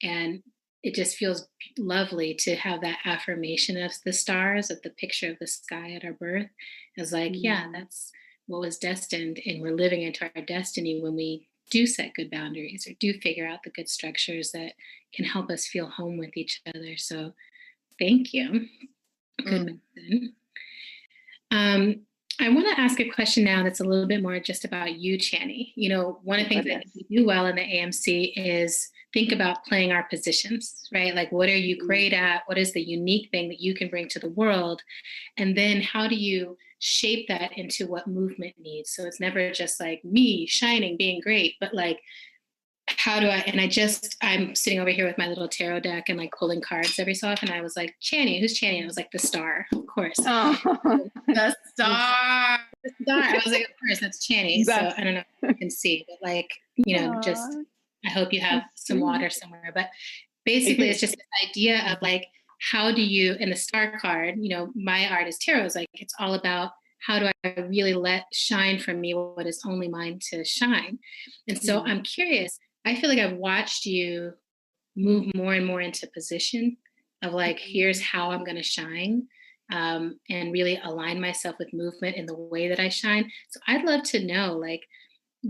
And it just feels lovely to have that affirmation of the stars, of the picture of the sky at our birth. It's like, yeah, that's what was destined. And we're living into our destiny when we do set good boundaries or do figure out the good structures that can help us feel home with each other. So thank you. Good medicine. I want to ask a question now that's a little bit more just about you, Channy. You know, one of the things that we do well in the AMC is think about playing our positions, right? Like, what are you great at? What is the unique thing that you can bring to the world? And then how do you shape that into what movement needs? So it's never just like me shining, being great, but like, how do I, and I'm sitting over here with my little tarot deck and like pulling cards every so often. I was like, Channy, who's Channy? And I was like, the star, of course. Oh. The star. The star. I was like, of course, that's Channy. So I don't know if you can see, but like, you know, just, I hope you have some water somewhere. But basically, it's just this idea of like, how do you, in the star card, you know, my art is tarot, is like, it's all about how do I really let shine from me what is only mine to shine. And so I'm curious, I feel like I've watched you move more and more into position of like, here's how I'm going to shine, and really align myself with movement in the way that I shine. So I'd love to know, like,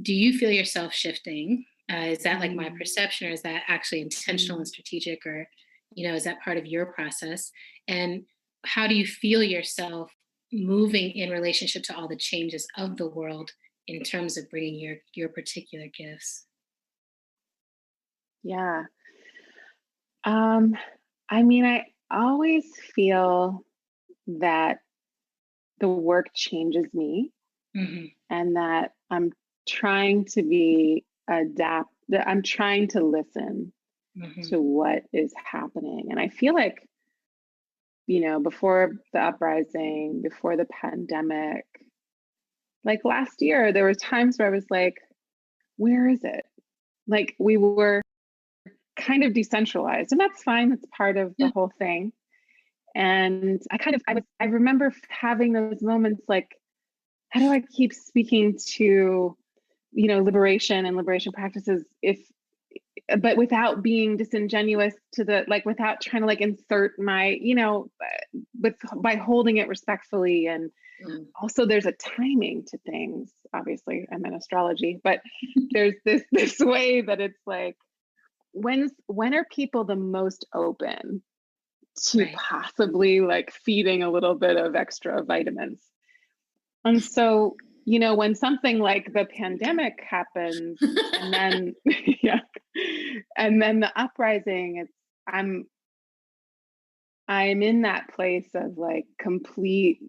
do you feel yourself shifting? Is that like my perception, or is that actually intentional and strategic, or, you know, is that part of your process? And how do you feel yourself moving in relationship to all the changes of the world in terms of bringing your particular gifts? Yeah. I mean, I always feel that the work changes me, and that I'm trying to I'm trying to listen to what is happening. And I feel like, you know, before the uprising, before the pandemic, like last year, there were times where I was like, where is it? Like, we were kind of decentralized, and that's fine. That's part of the whole thing. And I remember having those moments like, how do I keep speaking to, you know, liberation and liberation practices but without being disingenuous to without trying to like insert my, you know, by holding it respectfully. And also there's a timing to things. Obviously I'm in astrology, but there's this way that it's like, when are people the most open to possibly like feeding a little bit of extra vitamins? And so, you know, when something like the pandemic happens, and then and then the uprising, I'm in that place of like complete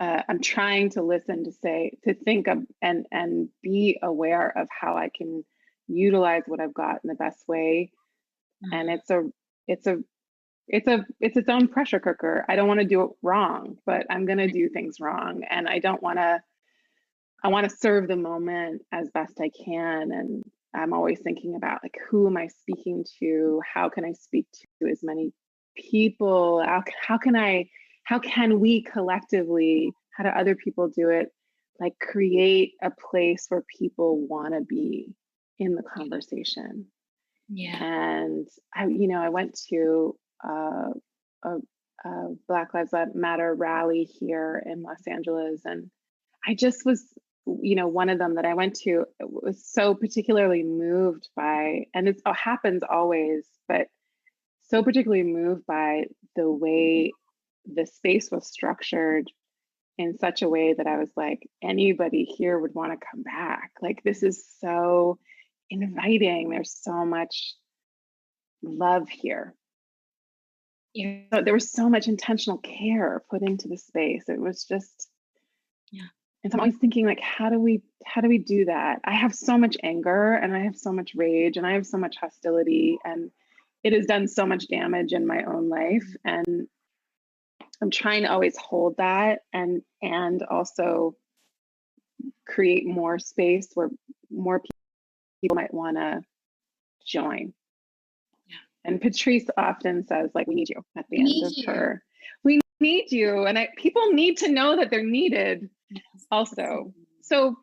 I'm trying to listen, to think of and be aware of how I can utilize what I've got in the best way. And it's its own pressure cooker. I don't want to do it wrong, but I'm going to do things wrong. And I want to serve the moment as best I can. And I'm always thinking about like, who am I speaking to? How can I speak to as many people? How can we collectively, how do other people do it? Like, create a place where people want to be in the conversation. Yeah. And I went to a Black Lives Matter rally here in Los Angeles, and I just was, one of them that I went to was so particularly moved by, and it happens always, but so particularly moved by the way the space was structured in such a way that I was like, anybody here would want to come back. Like, this is so inviting. There's so much love here. Yeah. So there was so much intentional care put into the space. It was just, and so I'm always thinking, like, how do we do that? I have so much anger, and I have so much rage, and I have so much hostility, and it has done so much damage in my own life. And I'm trying to always hold that and also create more space where more people might want to join. Yeah. And Patrice often says, like, we need you at the end of her. We need you. And people need to know that they're needed also. So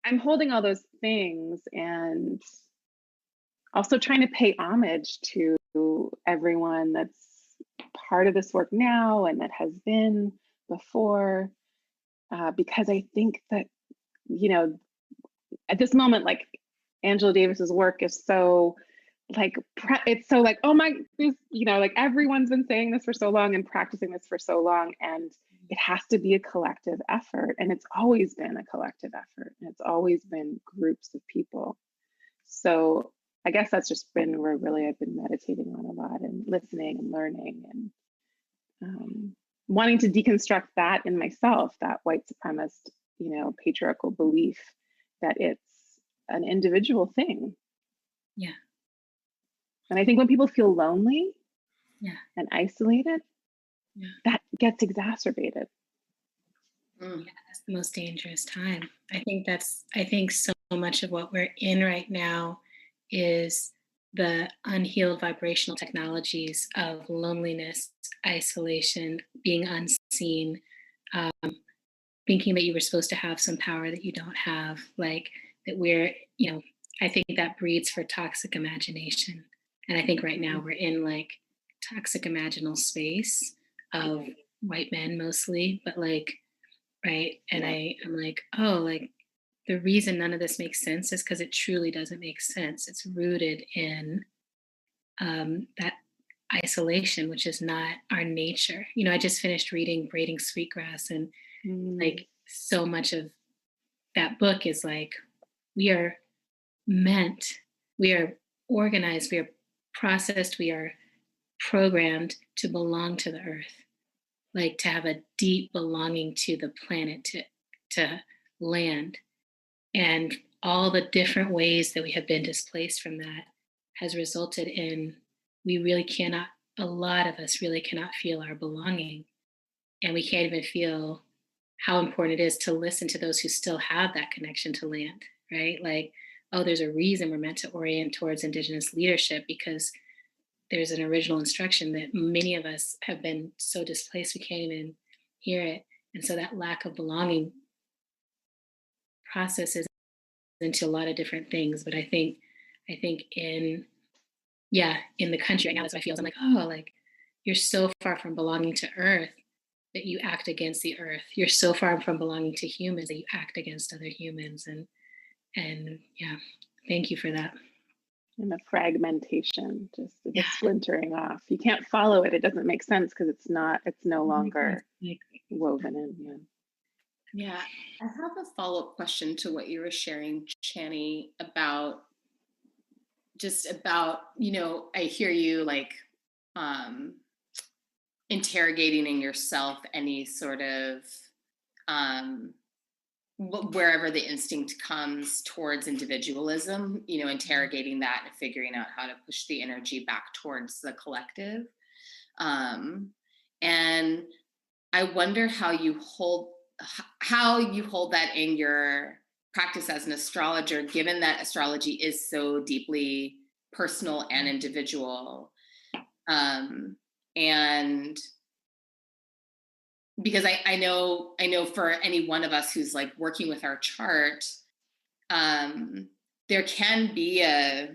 I'm holding all those things and also trying to pay homage to everyone that's part of this work now and that has been before, because I think that, at this moment, like, Angela Davis's work is so like it's so like, oh my, this, like everyone's been saying this for so long and practicing this for so long, and it has to be a collective effort, and it's always been a collective effort, and it's always been groups of people. So I guess that's just been where really I've been meditating on a lot, and listening and learning, and wanting to deconstruct that in myself, that white supremacist, patriarchal belief that it's an individual thing. Yeah. And I think when people feel lonely, yeah, and isolated, yeah, that gets exacerbated. Yeah, that's the most dangerous time. I think so much of what we're in right now is the unhealed vibrational technologies of loneliness, isolation, being unseen, thinking that you were supposed to have some power that you don't have, like that we're, I think that breeds for toxic imagination. And I think right now we're in like toxic imaginal space of white men mostly, but like, right. And I'm like, oh, like the reason none of this makes sense is because it truly doesn't make sense. It's rooted in that isolation, which is not our nature. I just finished reading Braiding Sweetgrass, and like so much of that book is like, we are organized, we are processed, we are programmed to belong to the earth, like to have a deep belonging to the planet, to land. And all the different ways that we have been displaced from that has resulted in, a lot of us really cannot feel our belonging. And we can't even feel how important it is to listen to those who still have that connection to land, right? Like, oh, there's a reason we're meant to orient towards Indigenous leadership, because there's an original instruction that many of us have been so displaced we can't even hear it. And so that lack of belonging processes into a lot of different things. But I think in the country right now, that's what I feel. I'm like, oh, like you're so far from belonging to earth that you act against the earth. You're so far from belonging to humans that you act against other humans. And yeah, thank you for that. And the fragmentation, just the splintering off. You can't follow it. It doesn't make sense because it's no longer woven in. Yeah. I have a follow-up question to what you were sharing, Chani, about, I hear you like interrogating in yourself any sort of wherever the instinct comes towards individualism, interrogating that and figuring out how to push the energy back towards the collective. And I wonder how you hold that in your practice as an astrologer, given that astrology is so deeply personal and individual. And because I know for any one of us who's like working with our chart, there can be a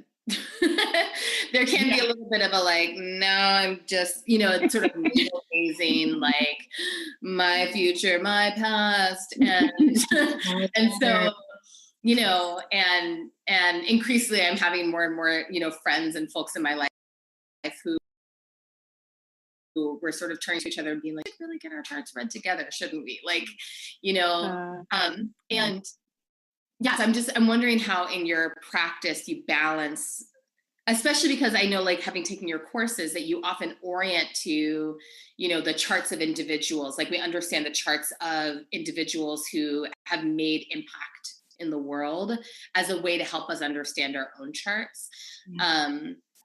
there can be a little bit of a like, no, I'm just, it's sort of gazing, like my future, my past, and and so, and increasingly I'm having more and more, friends and folks in my life who we're sort of turning to each other and being like, really get our charts read together, shouldn't we? Like, and yes, I'm wondering how in your practice you balance, especially because I know, like, having taken your courses, that you often orient to, the charts of individuals. Like, we understand the charts of individuals who have made impact in the world as a way to help us understand our own charts.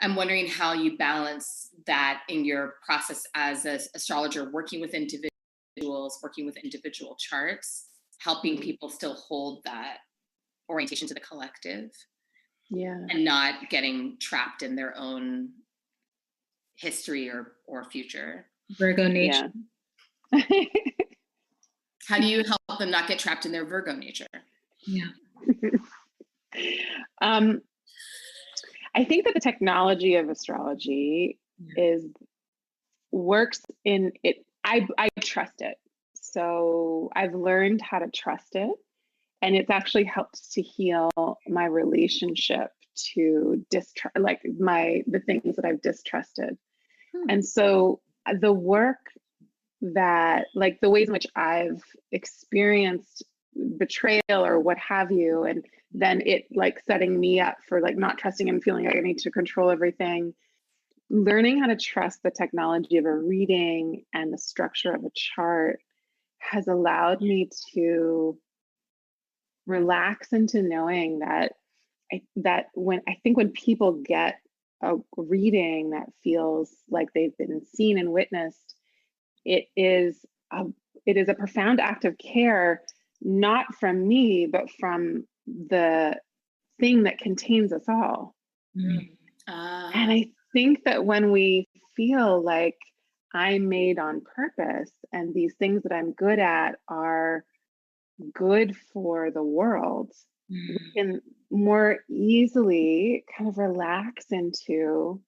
I'm wondering how you balance that in your process as an astrologer, working with individuals, working with individual charts, helping people still hold that orientation to the collective, and not getting trapped in their own history or future. Virgo nature. How do you help them not get trapped in their Virgo nature? I think that the technology of astrology works in it. I trust it. So I've learned how to trust it. And it's actually helped to heal my relationship to distrust, like the things that I've distrusted. And so the work that, like the ways in which I've experienced betrayal or what have you, and then it like setting me up for like not trusting and feeling like I need to control everything, learning how to trust the technology of a reading and the structure of a chart has allowed me to relax into knowing that when people get a reading that feels like they've been seen and witnessed, it is a profound act of care, not from me, but from the thing that contains us all. And I think that when we feel like I'm made on purpose and these things that I'm good at are good for the world, we can more easily kind of relax into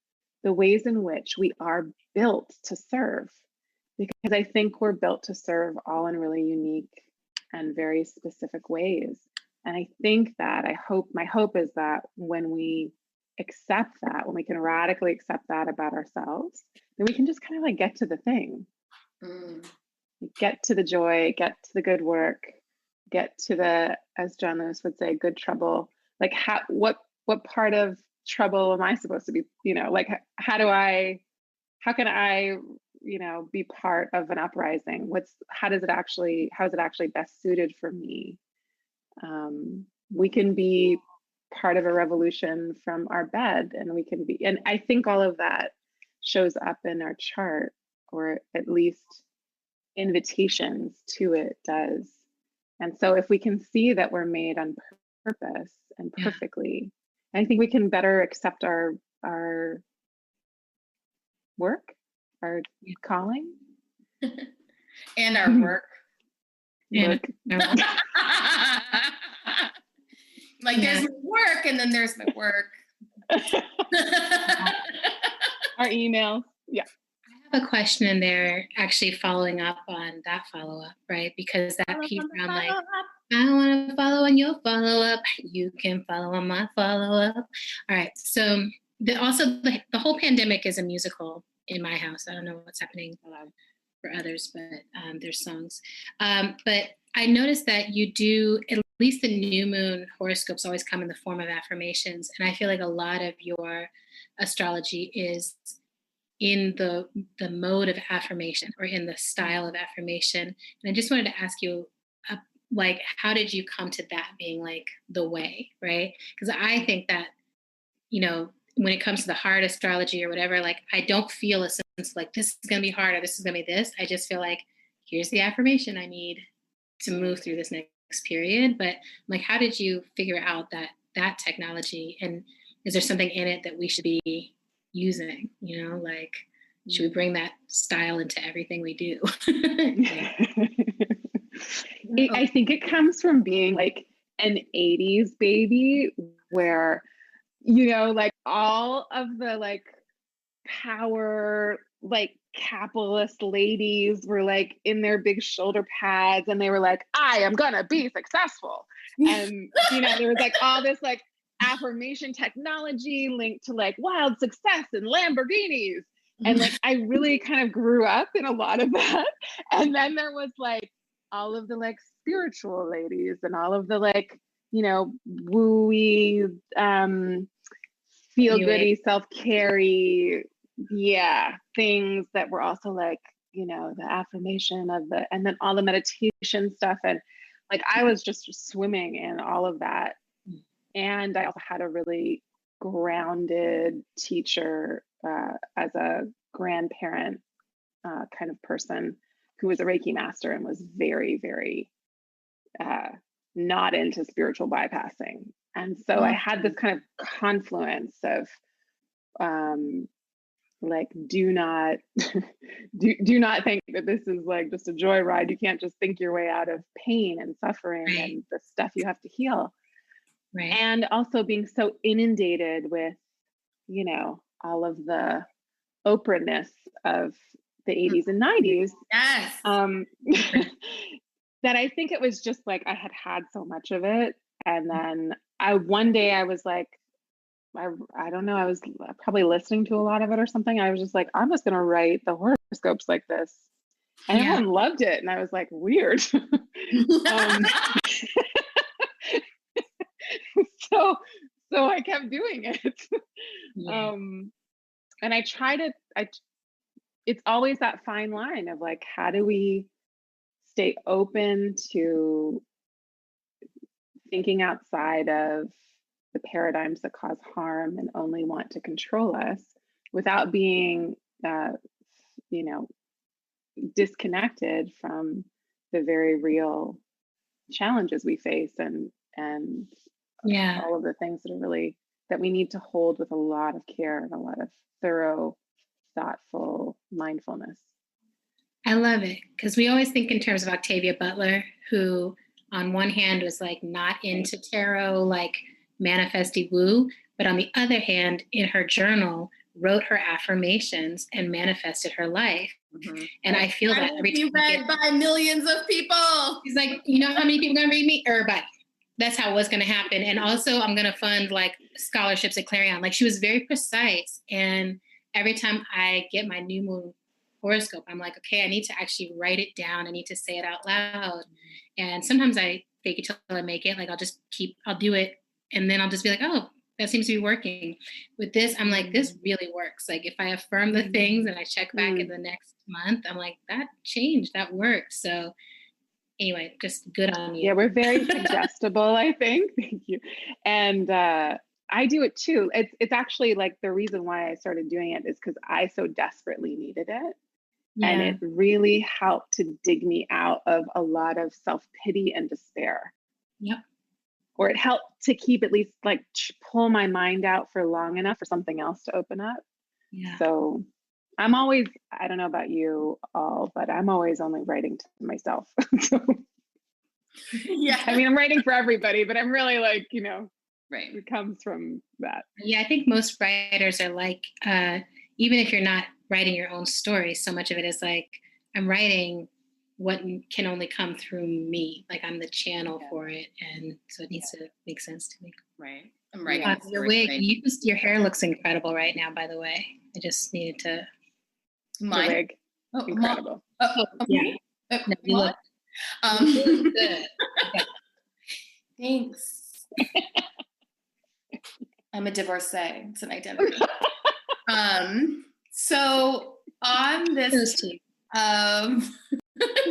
the ways in which we are built to serve. Because I think we're built to serve all in really unique and very specific ways. And I think that my hope is that when we accept that, when we can radically accept that about ourselves, then we can just kind of like get to the thing, get to the joy, get to the good work, get to the, as John Lewis would say, good trouble. Like what part of trouble am I supposed to be, like how can I, be part of an uprising? How is it actually best suited for me? We can be part of a revolution from our bed, and I think all of that shows up in our chart, or at least invitations to it does. And so if we can see that we're made on purpose and perfectly, I think we can better accept our work, our calling, and our work. Like there's my work, and then there's my work. Our emails. Yeah. I have a question in there, actually following up on that follow-up, right? Because that piece around like, I want to follow on your follow-up. You can follow on my follow-up. All right. So the whole pandemic is a musical in my house. I don't know what's happening for others, but there's songs. But I noticed that you do, at least the new moon horoscopes always come in the form of affirmations. And I feel like a lot of your astrology is in the mode of affirmation, or in the style of affirmation. And I just wanted to ask you, like, how did you come to that being like the way, right? Because I think that, when it comes to the hard astrology or whatever, like I don't feel a sense like this is going to be hard or this is going to be this. I just feel like here's the affirmation I need to move through this next period. But like, how did you figure out that technology, and is there something in it that we should be using? Like, should we bring that style into everything we do? I think it comes from being like an 80s baby where, like all of the like power, like capitalist ladies were like in their big shoulder pads and they were like, I am gonna be successful. And, there was like all this like affirmation technology linked to like wild success and Lamborghinis. And like, I really kind of grew up in a lot of that. And then there was like all of the like spiritual ladies and all of the like, wooey, feel goody, self-carry, things that were also like, the affirmation of and then all the meditation stuff. And like, I was just swimming in all of that. And I also had a really grounded teacher as a grandparent kind of person who was a Reiki master and was very, very not into spiritual bypassing. And so I had this kind of confluence of like, do not think that this is like just a joyride. You can't just think your way out of pain and suffering and the stuff you have to heal. Right. And also being so inundated with, all of the Oprah-ness of the 80s and 90s. Yes. That I think it was just like I had so much of it. And then one day I was like, I don't know, I was probably listening to a lot of it or something. I was just like, I'm just going to write the horoscopes like this. And everyone loved it. And I was like, weird. So I kept doing it. And I try to, it's always that fine line of like, how do we stay open to thinking outside of the paradigms that cause harm and only want to control us without being, disconnected from the very real challenges we face and all of the things that are really that we need to hold with a lot of care and a lot of thorough, thoughtful mindfulness. I love it because we always think in terms of Octavia Butler, who on one hand was like not into tarot, like manifesty woo, but on the other hand, in her journal, wrote her affirmations and manifested her life. Mm-hmm. And I feel that every time read by millions of people. She's like, you know how many people are going to read me? Everybody. That's how it was going to happen. And also I'm going to fund like scholarships at Clarion. Like she was very precise. And every time I get my new moon horoscope, I'm like, okay, I need to actually write it down. I need to say it out loud. And sometimes I fake it till I make it. Like I'll do it. And then I'll just be like, oh, that seems to be working. With this, I'm like, this really works. Like if I affirm the things and I check back in the next month, I'm like, that changed, that worked. So anyway, just good on you. Yeah, we're very suggestible, I think. Thank you. And I do it too. It's actually like the reason why I started doing it is because I so desperately needed it. Yeah. And it really helped to dig me out of a lot of self-pity and despair. Yep. Or it helped to keep at least like pull my mind out for long enough for something else to open up. Yeah. So I'm always, I don't know about you all, but I'm always only writing to myself. So, yeah. I mean, I'm writing for everybody, but I'm really like, right. It comes from that. Yeah, I think most writers are like, even if you're not writing your own story, so much of it is like, I'm writing what can only come through me. Like I'm the channel for it. And so it needs to make sense to me. Right. I'm writing. Your wig, your hair looks incredible right now, by the way. I just needed to. My wig. Incredible. Yeah. No, you look good. Okay. Thanks. I'm a divorcee. It's an identity. So on this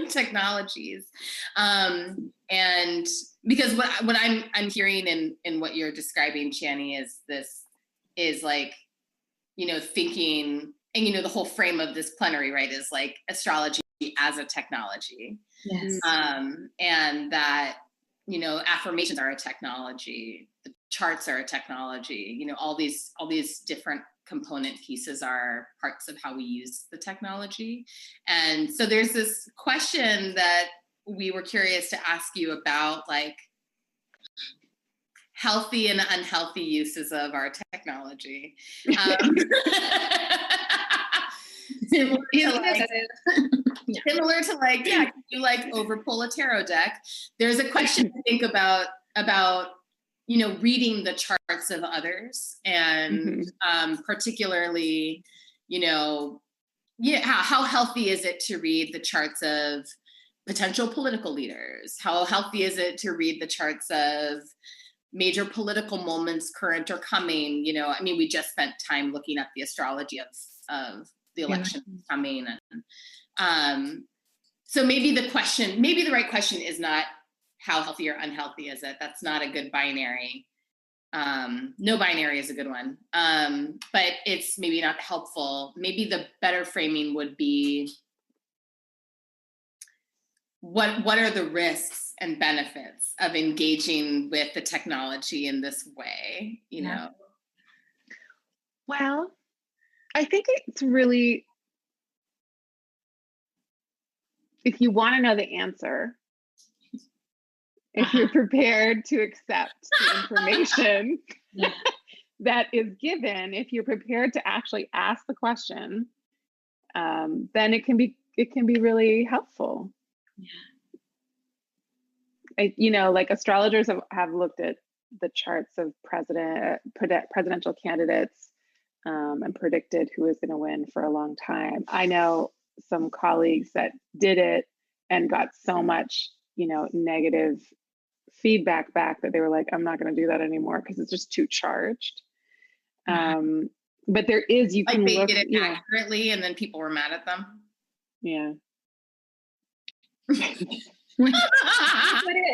technologies, and because what I'm hearing in what you're describing, Chani, is like, thinking, and the whole frame of this plenary, right, is like astrology as a technology. Yes. And that, affirmations are a technology, the charts are a technology, all these different component pieces are parts of how we use the technology. And so there's this question that we were curious to ask you about, like healthy and unhealthy uses of our technology. Similar to like, can you like overpull a tarot deck? There's a question to think about, reading the charts of others and particularly, how healthy is it to read the charts of potential political leaders? How healthy is it to read the charts of major political moments, current or coming? We just spent time looking at the astrology of the election coming. And so maybe the right question is not how healthy or unhealthy is it? That's not a good binary. No binary is a good one. But it's maybe not helpful. Maybe the better framing would be what are the risks and benefits of engaging with the technology in this way, Well, I think it's really, if you want to know the answer, if you're prepared to accept the information that is given, if you're prepared to actually ask the question, then it can be really helpful. Yeah. Like astrologers have looked at the charts of presidential candidates and predicted who was going to win for a long time. I know some colleagues that did it and got so much, negative feedback back that they were like, I'm not going to do that anymore because it's just too charged. But there is, you like can they look, did it accurately and then people were mad at them. Yeah. What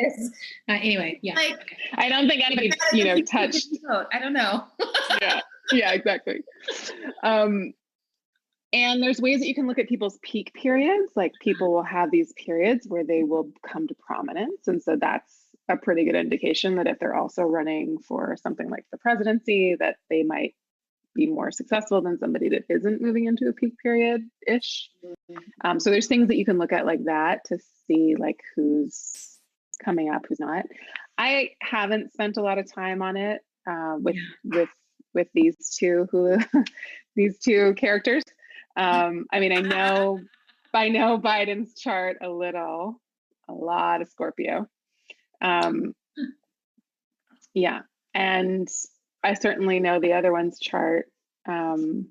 is? Anyway, yeah. Like, okay. I don't think anybody, touched. I don't know. Yeah, exactly. And there's ways that you can look at people's peak periods. Like people will have these periods where they will come to prominence. And so that's a pretty good indication that if they're also running for something like the presidency, that they might be more successful than somebody that isn't moving into a peak period-ish. So there's things that you can look at like that to see like who's coming up, who's not. I haven't spent a lot of time on it with these two these two characters. I know Biden's chart a lot of Scorpio. Yeah, and I certainly know the other one's chart. And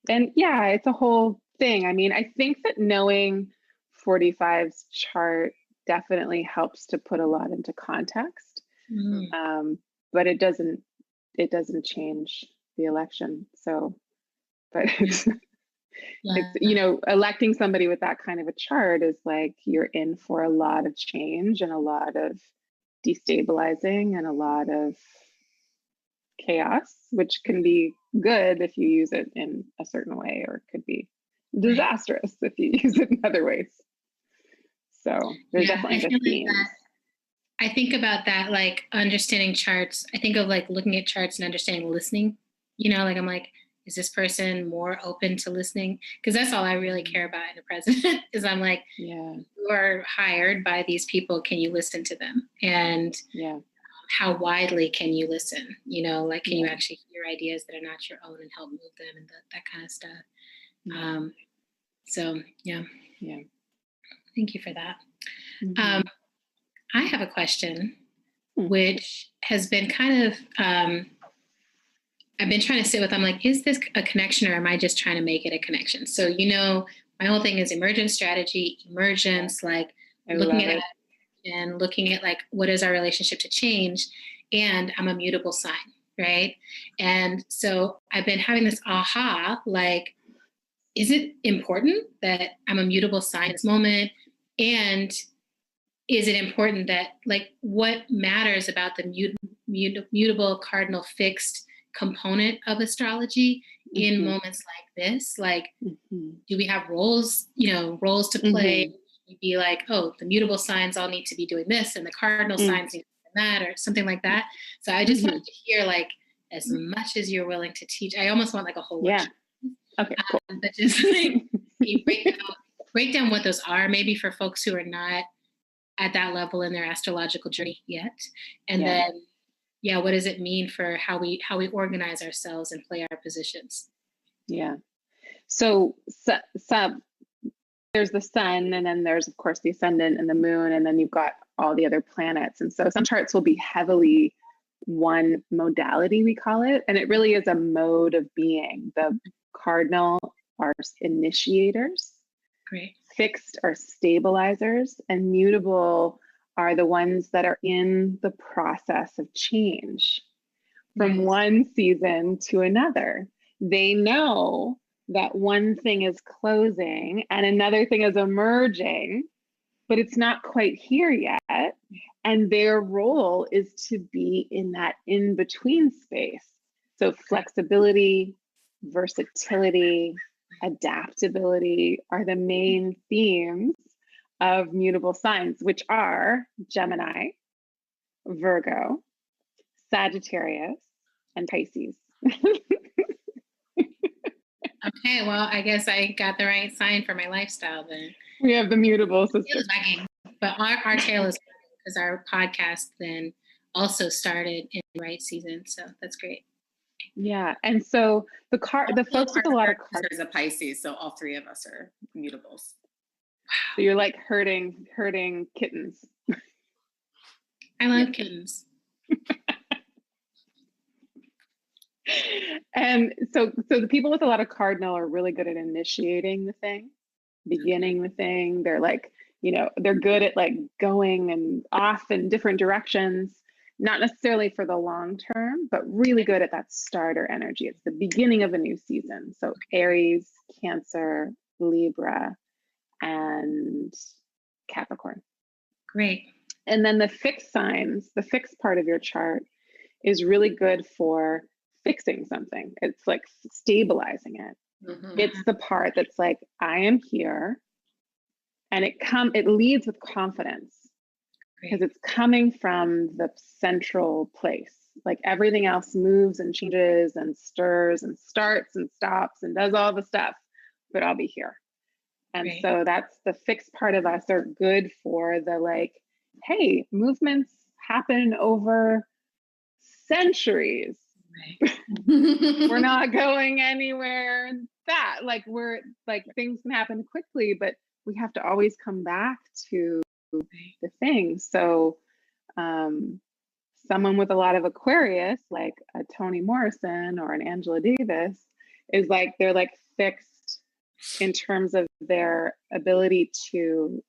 yeah, it's a whole thing. I think that knowing 45's chart definitely helps to put a lot into context. But it doesn't change the election. So, but it's, electing somebody with that kind of a chart is like you're in for a lot of change and a lot of destabilizing and a lot of chaos, which can be good if you use it in a certain way, or it could be disastrous if you use it in other ways. So there's definitely the themes. I think about that, like understanding charts. I think of like looking at charts and understanding listening. I'm like, is this person more open to listening? Because that's all I really care about in a president is I'm like, you are hired by these people. Can you listen to them? And how widely can you listen? Can you actually hear ideas that are not your own and help move them and that kind of stuff? So thank you for that. I have a question, which has been kind of, I've been trying to sit with, I'm like, is this a connection or am I just trying to make it a connection? So, my whole thing is emergent strategy, emergence, like looking at like, what is our relationship to change? And I'm a mutable sign, right? And so I've been having this aha, like, is it important that I'm a mutable sign in this moment? And is it important that, like, what matters about the mutable cardinal fixed component of astrology in moments like this? Like, do we have roles to play? Be like, oh, the mutable signs all need to be doing this and the cardinal signs need to be doing that, or something like that. So I just wanted to hear, like, as much as you're willing to teach. I almost want like a whole workshop. Okay, cool. But just like break down what those are, maybe for folks who are not at that level in their astrological journey yet. And then, what does it mean for how we organize ourselves and play our positions? Yeah. So there's the sun, and then there's, of course, the ascendant and the moon, and then you've got all the other planets. And so some charts will be heavily one modality, we call it, and it really is a mode of being. The cardinal are initiators. Great. Fixed are stabilizers, and mutable are the ones that are in the process of change from one season to another. They know that one thing is closing and another thing is emerging, but it's not quite here yet. And their role is to be in that in-between space. So flexibility, versatility, adaptability are the main themes of mutable signs, which are Gemini, Virgo, Sagittarius, and Pisces. Okay, well, I guess I got the right sign for my lifestyle then. We have the mutable system. But our tail is because our podcast then also started in the right season. So that's great. Yeah, and so the folks with a lot of cards is a Pisces, so all three of us are mutables. So you're like herding kittens. I love kittens. And so the people with a lot of cardinal are really good at initiating the thing, beginning the thing. They're like, they're good at like going and off in different directions, not necessarily for the long term, but really good at that starter energy. It's the beginning of a new season. So Aries, Cancer, Libra, and Capricorn. Great. And then the fixed signs, the fixed part of your chart is really good for fixing something. It's like stabilizing it. Mm-hmm. It's the part that's like, I am here. And it leads with confidence because it's coming from the central place. Like everything else moves and changes and stirs and starts and stops and does all the stuff, but I'll be here. And so that's the fixed part of us are good for the like, hey, movements happen over centuries. Right. We're not going anywhere. That like we're like things can happen quickly, but we have to always come back to the thing. So someone with a lot of Aquarius, like a Toni Morrison or an Angela Davis, is like they're like fixed in terms of their ability to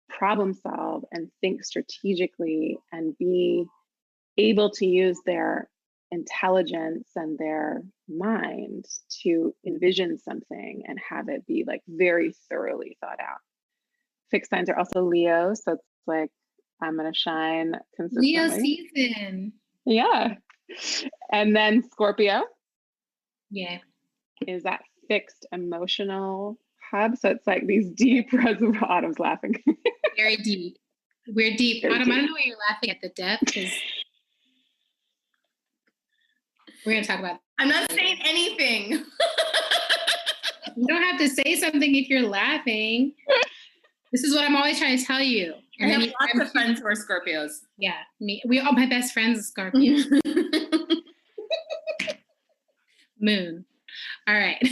problem solve and think strategically and be able to use their intelligence and their mind to envision something and have it be like very thoroughly thought out. Fixed signs are also Leo, so it's like I'm gonna shine consistently. Leo season. Yeah. And then Scorpio. Yeah. Is that fixed emotional hub. So it's like these deep reservoir. Autumn's laughing. Very deep. We're deep. Very Autumn, deep. I don't know why you're laughing at the depth because we're going to talk about. I'm not saying anything. You don't have to say something if you're laughing. This is what I'm always trying to tell you. And I have lots of friends who are Scorpios. Yeah, me. All my best friends are Scorpios. Moon. All right.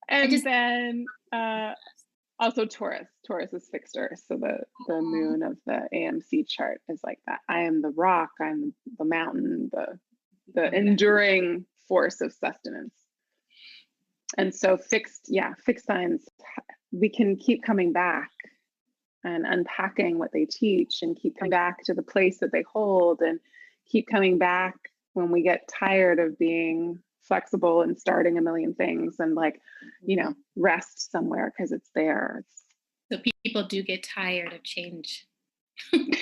And then also Taurus. Taurus is fixed earth. So the moon of the AMC chart is like that. I am the rock. I'm the mountain, the enduring force of sustenance. And so fixed signs, we can keep coming back and unpacking what they teach and keep coming back to the place that they hold and keep coming back when we get tired of being flexible and starting a million things and rest somewhere because it's there. So people do get tired of change. Like,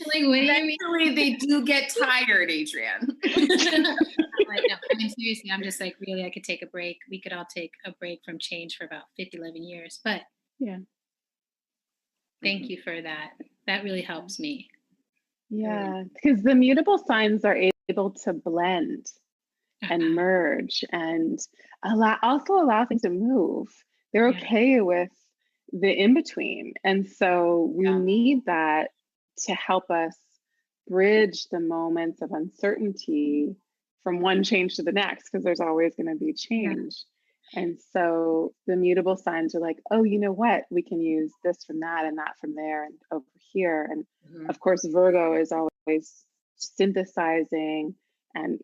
what do you mean? Eventually, they do get tired, Adrienne. I mean, seriously, I'm just like, really, I could take a break. We could all take a break from change for about 11 years. But yeah, thank you for that. That really helps me. Yeah, because the mutable signs are able to blend and merge and allow things to move. They're okay with the in-between. And so we need that to help us bridge the moments of uncertainty from one change to the next, because there's always going to be change. And so the mutable signs are like, oh, you know what? We can use this from that and that from there and over here. And of course, Virgo is always synthesizing and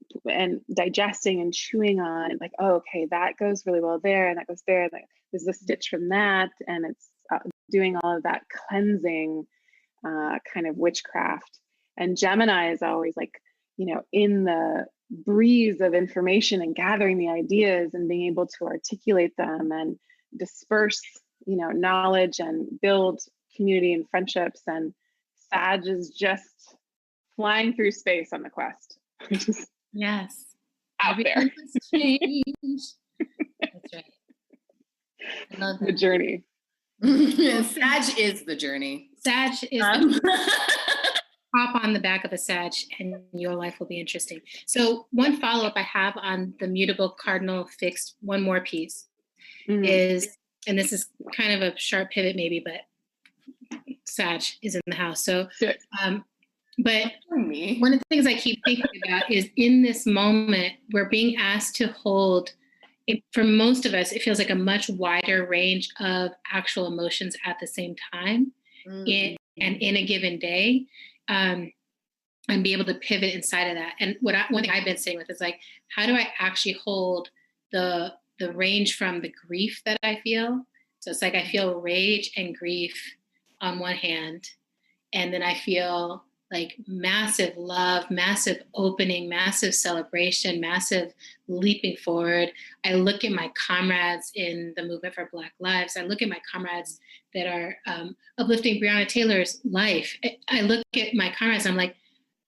digesting and chewing on, like, oh, okay, that goes really well there and that goes there. Like, there's a stitch from that. And it's doing all of that cleansing kind of witchcraft. And Gemini is always like, in the breeze of information and gathering the ideas and being able to articulate them and disperse, knowledge and build community and friendships. And Sag is just flying through space on the quest. Yes. Out there. That's right. I love that. The journey. Sag is the journey. Sag is hop on the back of a Sag and your life will be interesting. So one follow-up I have on the mutable cardinal fixed, one more piece is, and this is kind of a sharp pivot maybe, but Sag is in the house. So, but one of the things I keep thinking about is in this moment, we're being asked to hold, for most of us, it feels like a much wider range of actual emotions at the same time in a given day. and be able to pivot inside of that. And one thing I've been sitting with is like, how do I actually hold the range from the grief that I feel? So it's like I feel rage and grief on one hand, and then I feel like massive love, massive opening, massive celebration, massive leaping forward. I look at my comrades in the movement for Black Lives. I look at my comrades that are uplifting Breonna Taylor's life. I look at my comrades, I'm like,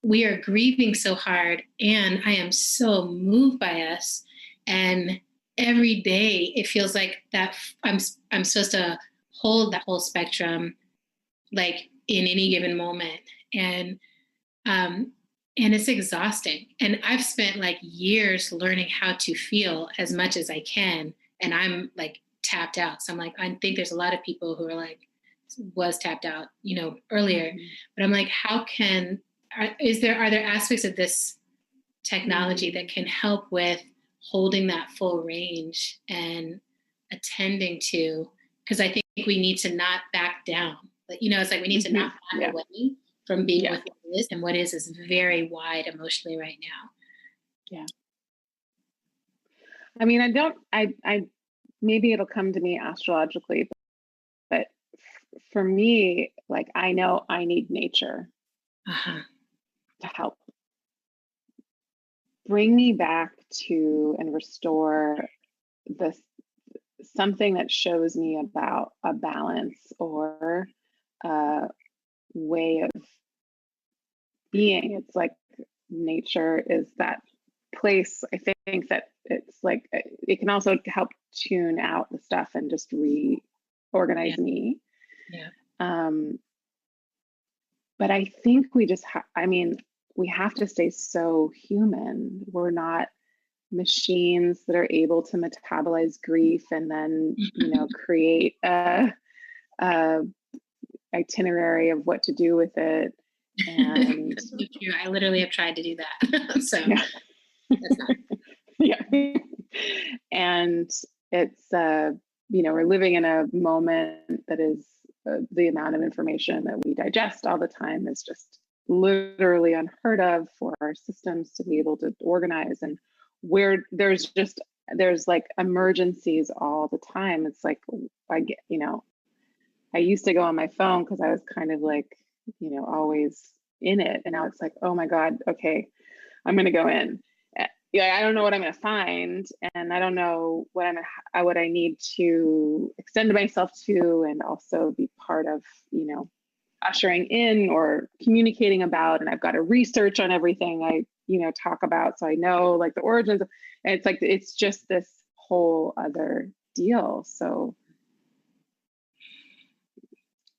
we are grieving so hard, and I am so moved by us. And every day it feels like that I'm supposed to hold that whole spectrum, like in any given moment. And it's exhausting. And I've spent like years learning how to feel as much as I can. And I'm like tapped out. So I'm like, I think there's a lot of people who are like, was tapped out, earlier. But I'm like, are there aspects of this technology that can help with holding that full range and attending to, because I think we need to not back down. But, it's like we need to not back away from being with what is, and what is very wide emotionally right now. Yeah. I mean, I maybe it'll come to me astrologically, but for me, like, I know I need nature to help bring me back to and restore this, something that shows me about a balance or a way of being. It's like nature is that place. I think that it's like it can also help tune out the stuff and just reorganize me. But I think we just we have to stay so human. We're not machines that are able to metabolize grief and then create a itinerary of what to do with it. And I literally have tried to do that. So that's not. Yeah. And it's we're living in a moment that is the amount of information that we digest all the time is just literally unheard of for our systems to be able to organize, and where there's like emergencies all the time. It's like I used to go on my phone because I was kind of like always in it, and now it's like, oh my God, okay, I'm gonna go in. I don't know what I'm going to find, and I don't know what I need to extend myself to, and also be part of, ushering in or communicating about. And I've got to research on everything I, talk about, so I know like the origins. And it's like it's just this whole other deal. So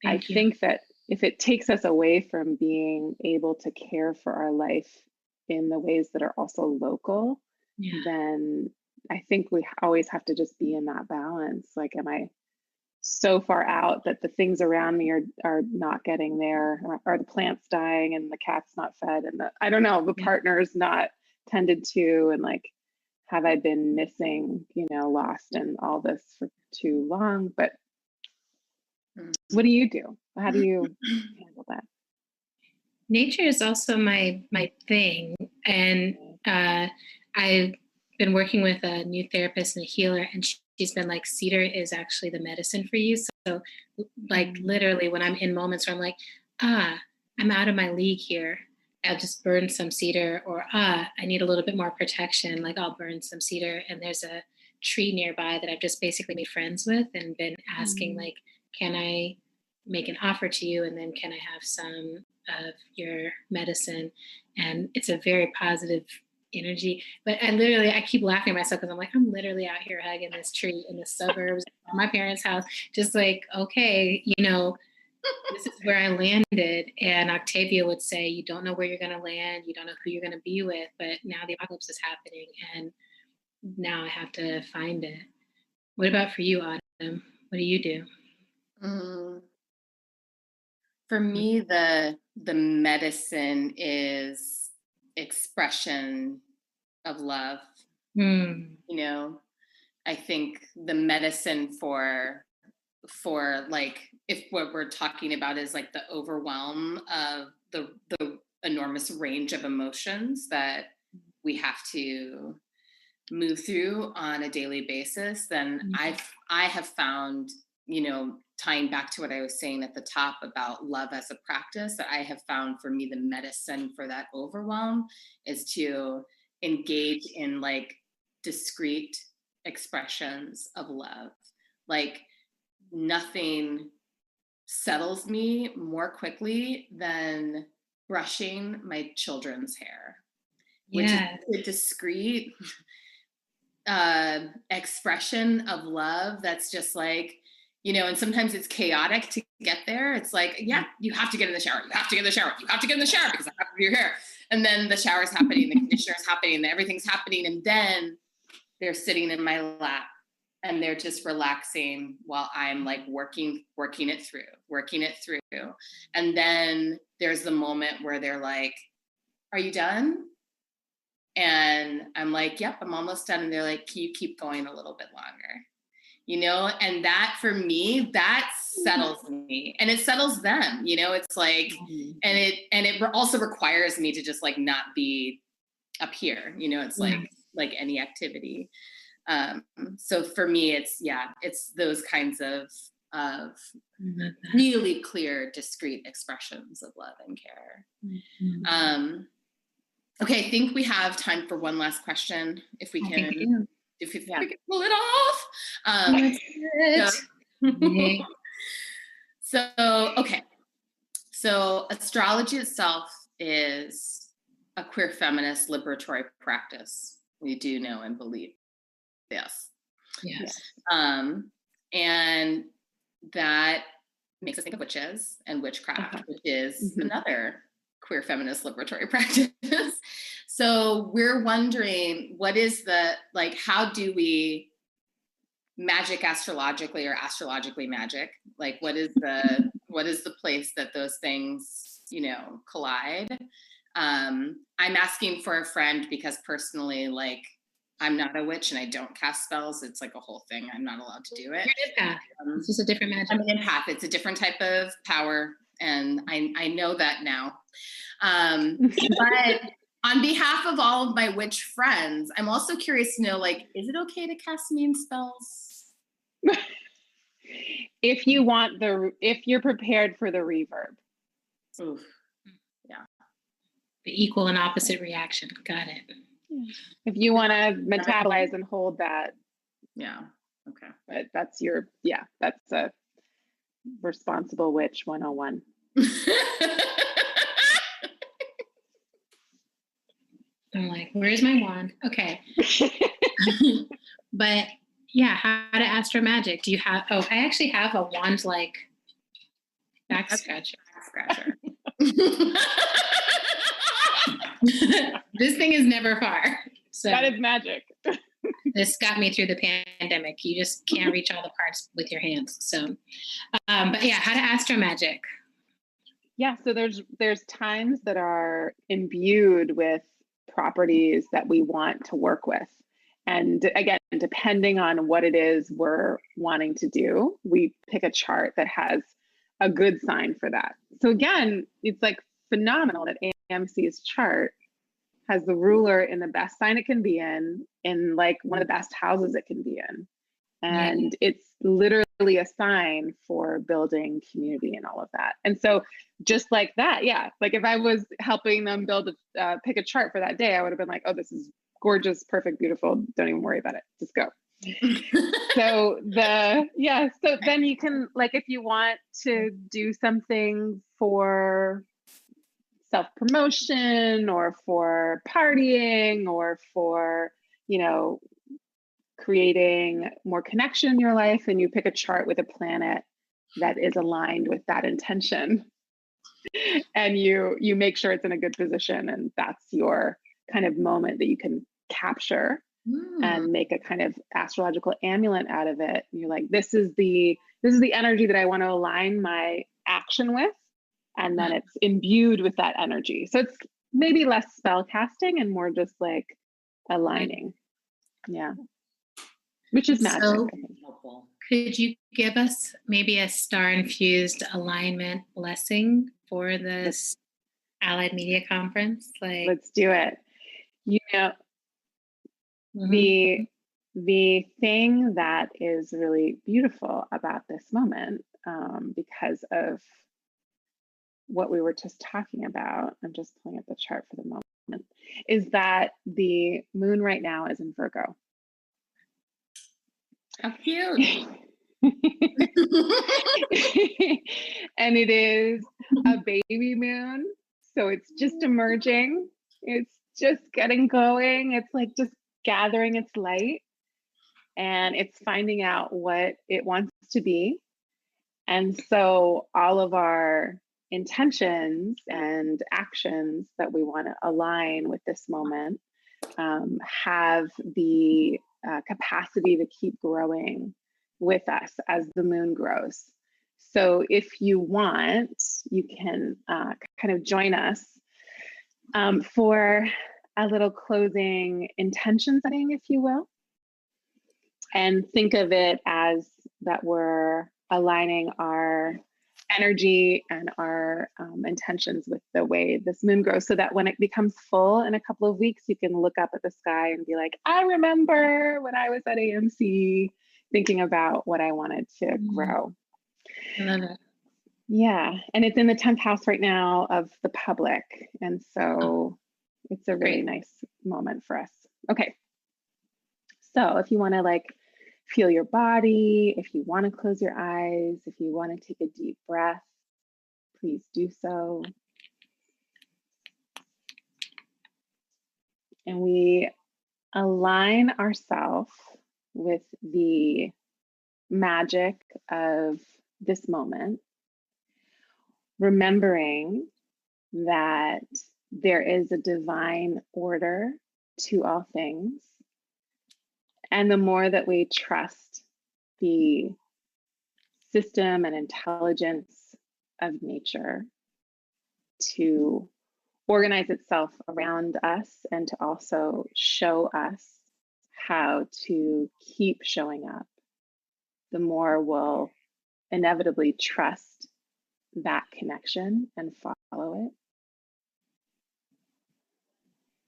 I think that if it takes us away from being able to care for our life in the ways that are also local, then I think we always have to just be in that balance. Like, am I so far out that the things around me are not getting there? Are the plants dying and the cat's not fed and I don't know, the partner's not tended to, and like, have I been missing, lost in all this for too long? But what do you do? How do you handle that? Nature is also my thing. And I've been working with a new therapist and a healer, and she's been like, cedar is actually the medicine for you. So like literally when I'm in moments where I'm like, I'm out of my league here, I'll just burn some cedar, or I need a little bit more protection, like I'll burn some cedar. And there's a tree nearby that I've just basically made friends with and been asking like, can I make an offer to you, and then can I have some of your medicine? And it's a very positive energy. But I keep laughing at myself because I'm like, I'm literally out here hugging this tree in the suburbs of my parents' house, just like, okay, this is where I landed. And Octavia would say, you don't know where you're going to land, you don't know who you're going to be with, but now the apocalypse is happening, and now I have to find it. What about for you, Autumn? What do you do? For me, the medicine is expression of love. I think the medicine for like, if what we're talking about is like the overwhelm of the enormous range of emotions that we have to move through on a daily basis, then I have found, tying back to what I was saying at the top about love as a practice, that I have found for me the medicine for that overwhelm is to engage in like discrete expressions of love. Like nothing settles me more quickly than brushing my children's hair, which is a discrete expression of love that's just like, and sometimes it's chaotic to get there. It's like, yeah, you have to get in the shower. You have to get in the shower. You have to get in the shower because I have to do your hair. And then the shower's happening, the conditioner's happening, and everything's happening. And then they're sitting in my lap and they're just relaxing while I'm like working it through. And then there's the moment where they're like, are you done? And I'm like, yep, I'm almost done. And they're like, can you keep going a little bit longer? And that for me, that settles me and it settles them, it's like, and it also requires me to just like not be up here, it's like any activity. So for me, it's those kinds of really clear, discrete expressions of love and care. Okay, I think we have time for one last question, if we can. If we can pull it off. So astrology itself is a queer feminist liberatory practice. We do know and believe. Yes. And that makes us think of witches and witchcraft, which is another queer feminist liberatory practice. So we're wondering, what is how do we magic astrologically or astrologically magic? Like, what is the place that those things, collide? I'm asking for a friend because personally, like, I'm not a witch and I don't cast spells. It's like a whole thing. I'm not allowed to do it. You're an empath. It's just a different magic. I'm an empath. It's a different type of power. And I know that now. But on behalf of all of my witch friends, I'm also curious to know, like, is it okay to cast mean spells? If you're prepared for the reverb. Oof. Yeah. The equal and opposite reaction. Got it. If you want to metabolize and hold that. Yeah. Okay. But that's that's a responsible witch 101. I'm like, where's my wand? Okay. But yeah, how to astro magic? Do you have, I actually have a wand like back scratcher. This thing is never far. So that is magic. This got me through the pandemic. You just can't reach all the parts with your hands. So, but yeah, how to astro magic. Yeah. So there's times that are imbued with properties that we want to work with. And again, depending on what it is we're wanting to do, we pick a chart that has a good sign for that. So again, it's like phenomenal that AMC's chart has the ruler in the best sign it can be in like one of the best houses it can be in. And it's literally a sign for building community and all of that. And so just like that, like if I was helping them pick a chart for that day, I would have been like, oh, this is gorgeous, perfect, beautiful. Don't even worry about it. Just go. So then you can, like, if you want to do something for self-promotion or for partying or for, creating more connection in your life, and you pick a chart with a planet that is aligned with that intention, and you make sure it's in a good position, and that's your kind of moment that you can capture and make a kind of astrological amulet out of it. And you're like, this is the energy that I want to align my action with, and then it's imbued with that energy. So it's maybe less spell casting and more just like aligning. Yeah. Which is magic. So, could you give us maybe a star-infused alignment blessing for this Allied Media Conference? Like, let's do it. You know, mm-hmm. the thing that is really beautiful about this moment, because of what we were just talking about, I'm just pulling up the chart for the moment, is that the moon right now is in Virgo. How cute. And it is a baby moon. So it's just emerging. It's just getting going. It's like just gathering its light, and it's finding out what it wants to be. And so all of our intentions and actions that we want to align with this moment have the capacity to keep growing with us as the moon grows. So if you want, you can kind of join us for a little closing intention setting, if you will. And think of it as that we're aligning our energy and our intentions with the way this moon grows, so that when it becomes full in a couple of weeks, you can look up at the sky and be like, I remember when I was at AMC thinking about what I wanted to grow. I love it. Yeah, and it's in the 10th house right now of the public. And so it's a really nice moment for us. Okay. So if you want to like feel your body, if you want to close your eyes, if you want to take a deep breath, please do so. And we align ourselves with the magic of this moment, remembering that there is a divine order to all things. And the more that we trust the system and intelligence of nature to organize itself around us and to also show us how to keep showing up, the more we'll inevitably trust that connection and follow it.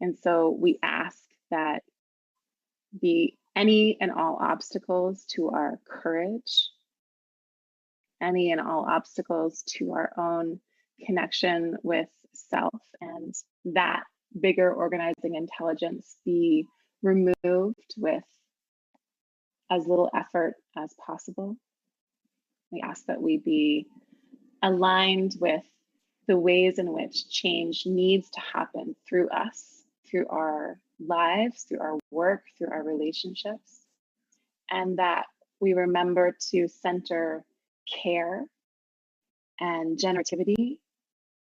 And so we ask that any and all obstacles to our courage, any and all obstacles to our own connection with self and that bigger organizing intelligence be removed with as little effort as possible. We ask that we be aligned with the ways in which change needs to happen through us, through our lives, through our work, through our relationships, and that we remember to center care and generativity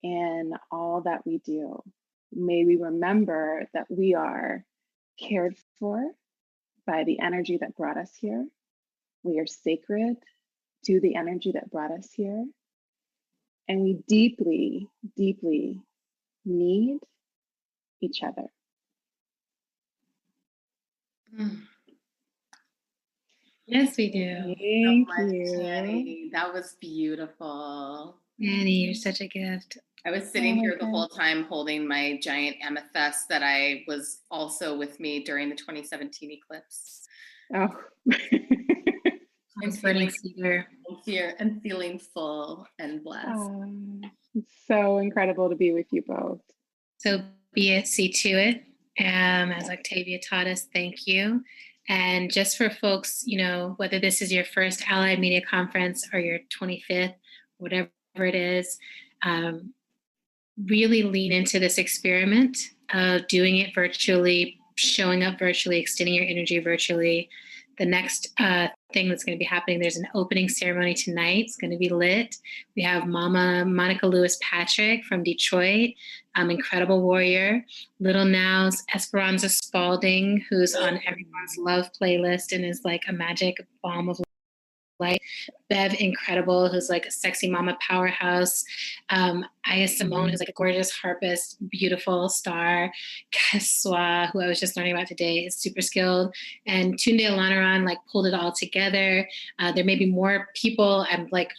in all that we do. May we remember that we are cared for by the energy that brought us here. We are sacred to the energy that brought us here. And we deeply, deeply need each other. Yes, we do. Thank you. Jenny. That was beautiful. Annie, you're such a gift. I was sitting here the whole time holding my giant amethyst that I was also with me during the 2017 eclipse. Oh. And feeling cedar. And feeling full and blessed. It's so incredible to be with you both. So be it, see to it. As Octavia taught us, thank you. And just for folks, you know, whether this is your first Allied Media Conference or your 25th, whatever it is, really lean into this experiment of doing it virtually, showing up virtually, extending your energy virtually. The next thing that's going to be happening, there's an opening ceremony tonight. It's going to be lit. We have Mama Monica Lewis Patrick from Detroit, incredible warrior. Little Now's Esperanza Spalding, who's on everyone's love playlist and is like a magic bomb of light. Bev Incredible, who's like a sexy mama powerhouse. Aya Simone, who's like a gorgeous harpist, beautiful star. Kaswa, who I was just learning about today, is super skilled. And Tunde Alanaran like pulled it all together. There may be more people. I'm like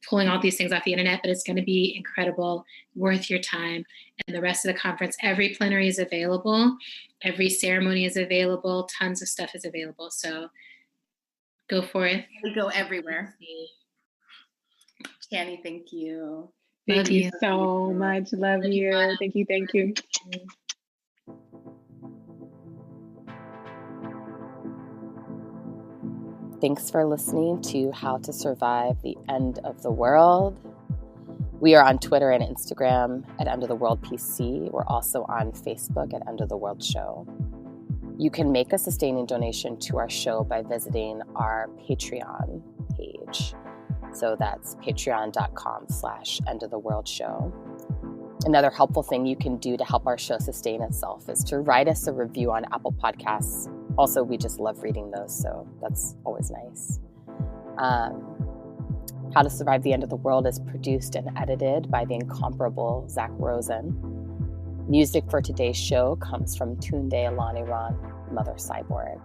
pulling all these things off the internet, but it's going to be incredible, worth your time. And the rest of the conference, every plenary is available, every ceremony is available, tons of stuff is available. So go forth. We go everywhere. Channy, thank you. Thank you so much. Love you. Thank you. Thank you. Thanks for listening to How to Survive the End of the World. We are on Twitter and Instagram at End of the World PC. We're also on Facebook at End of the World Show. You can make a sustaining donation to our show by visiting our Patreon page. So that's patreon.com/End of the World Show. Another helpful thing you can do to help our show sustain itself is to write us a review on Apple Podcasts. Also, we just love reading those, so that's always nice. How to Survive the End of the World is produced and edited by the incomparable Zach Rosen. Music for today's show comes from Tunde Alaniran, Mother Cyborg.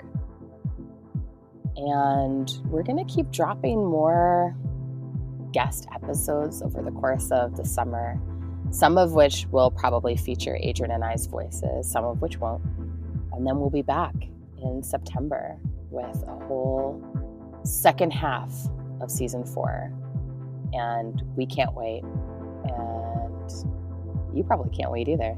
And we're going to keep dropping more guest episodes over the course of the summer, some of which will probably feature Adrian and I's voices, some of which won't. And then we'll be back in September with a whole second half of season 4. And we can't wait. And you probably can't wait either.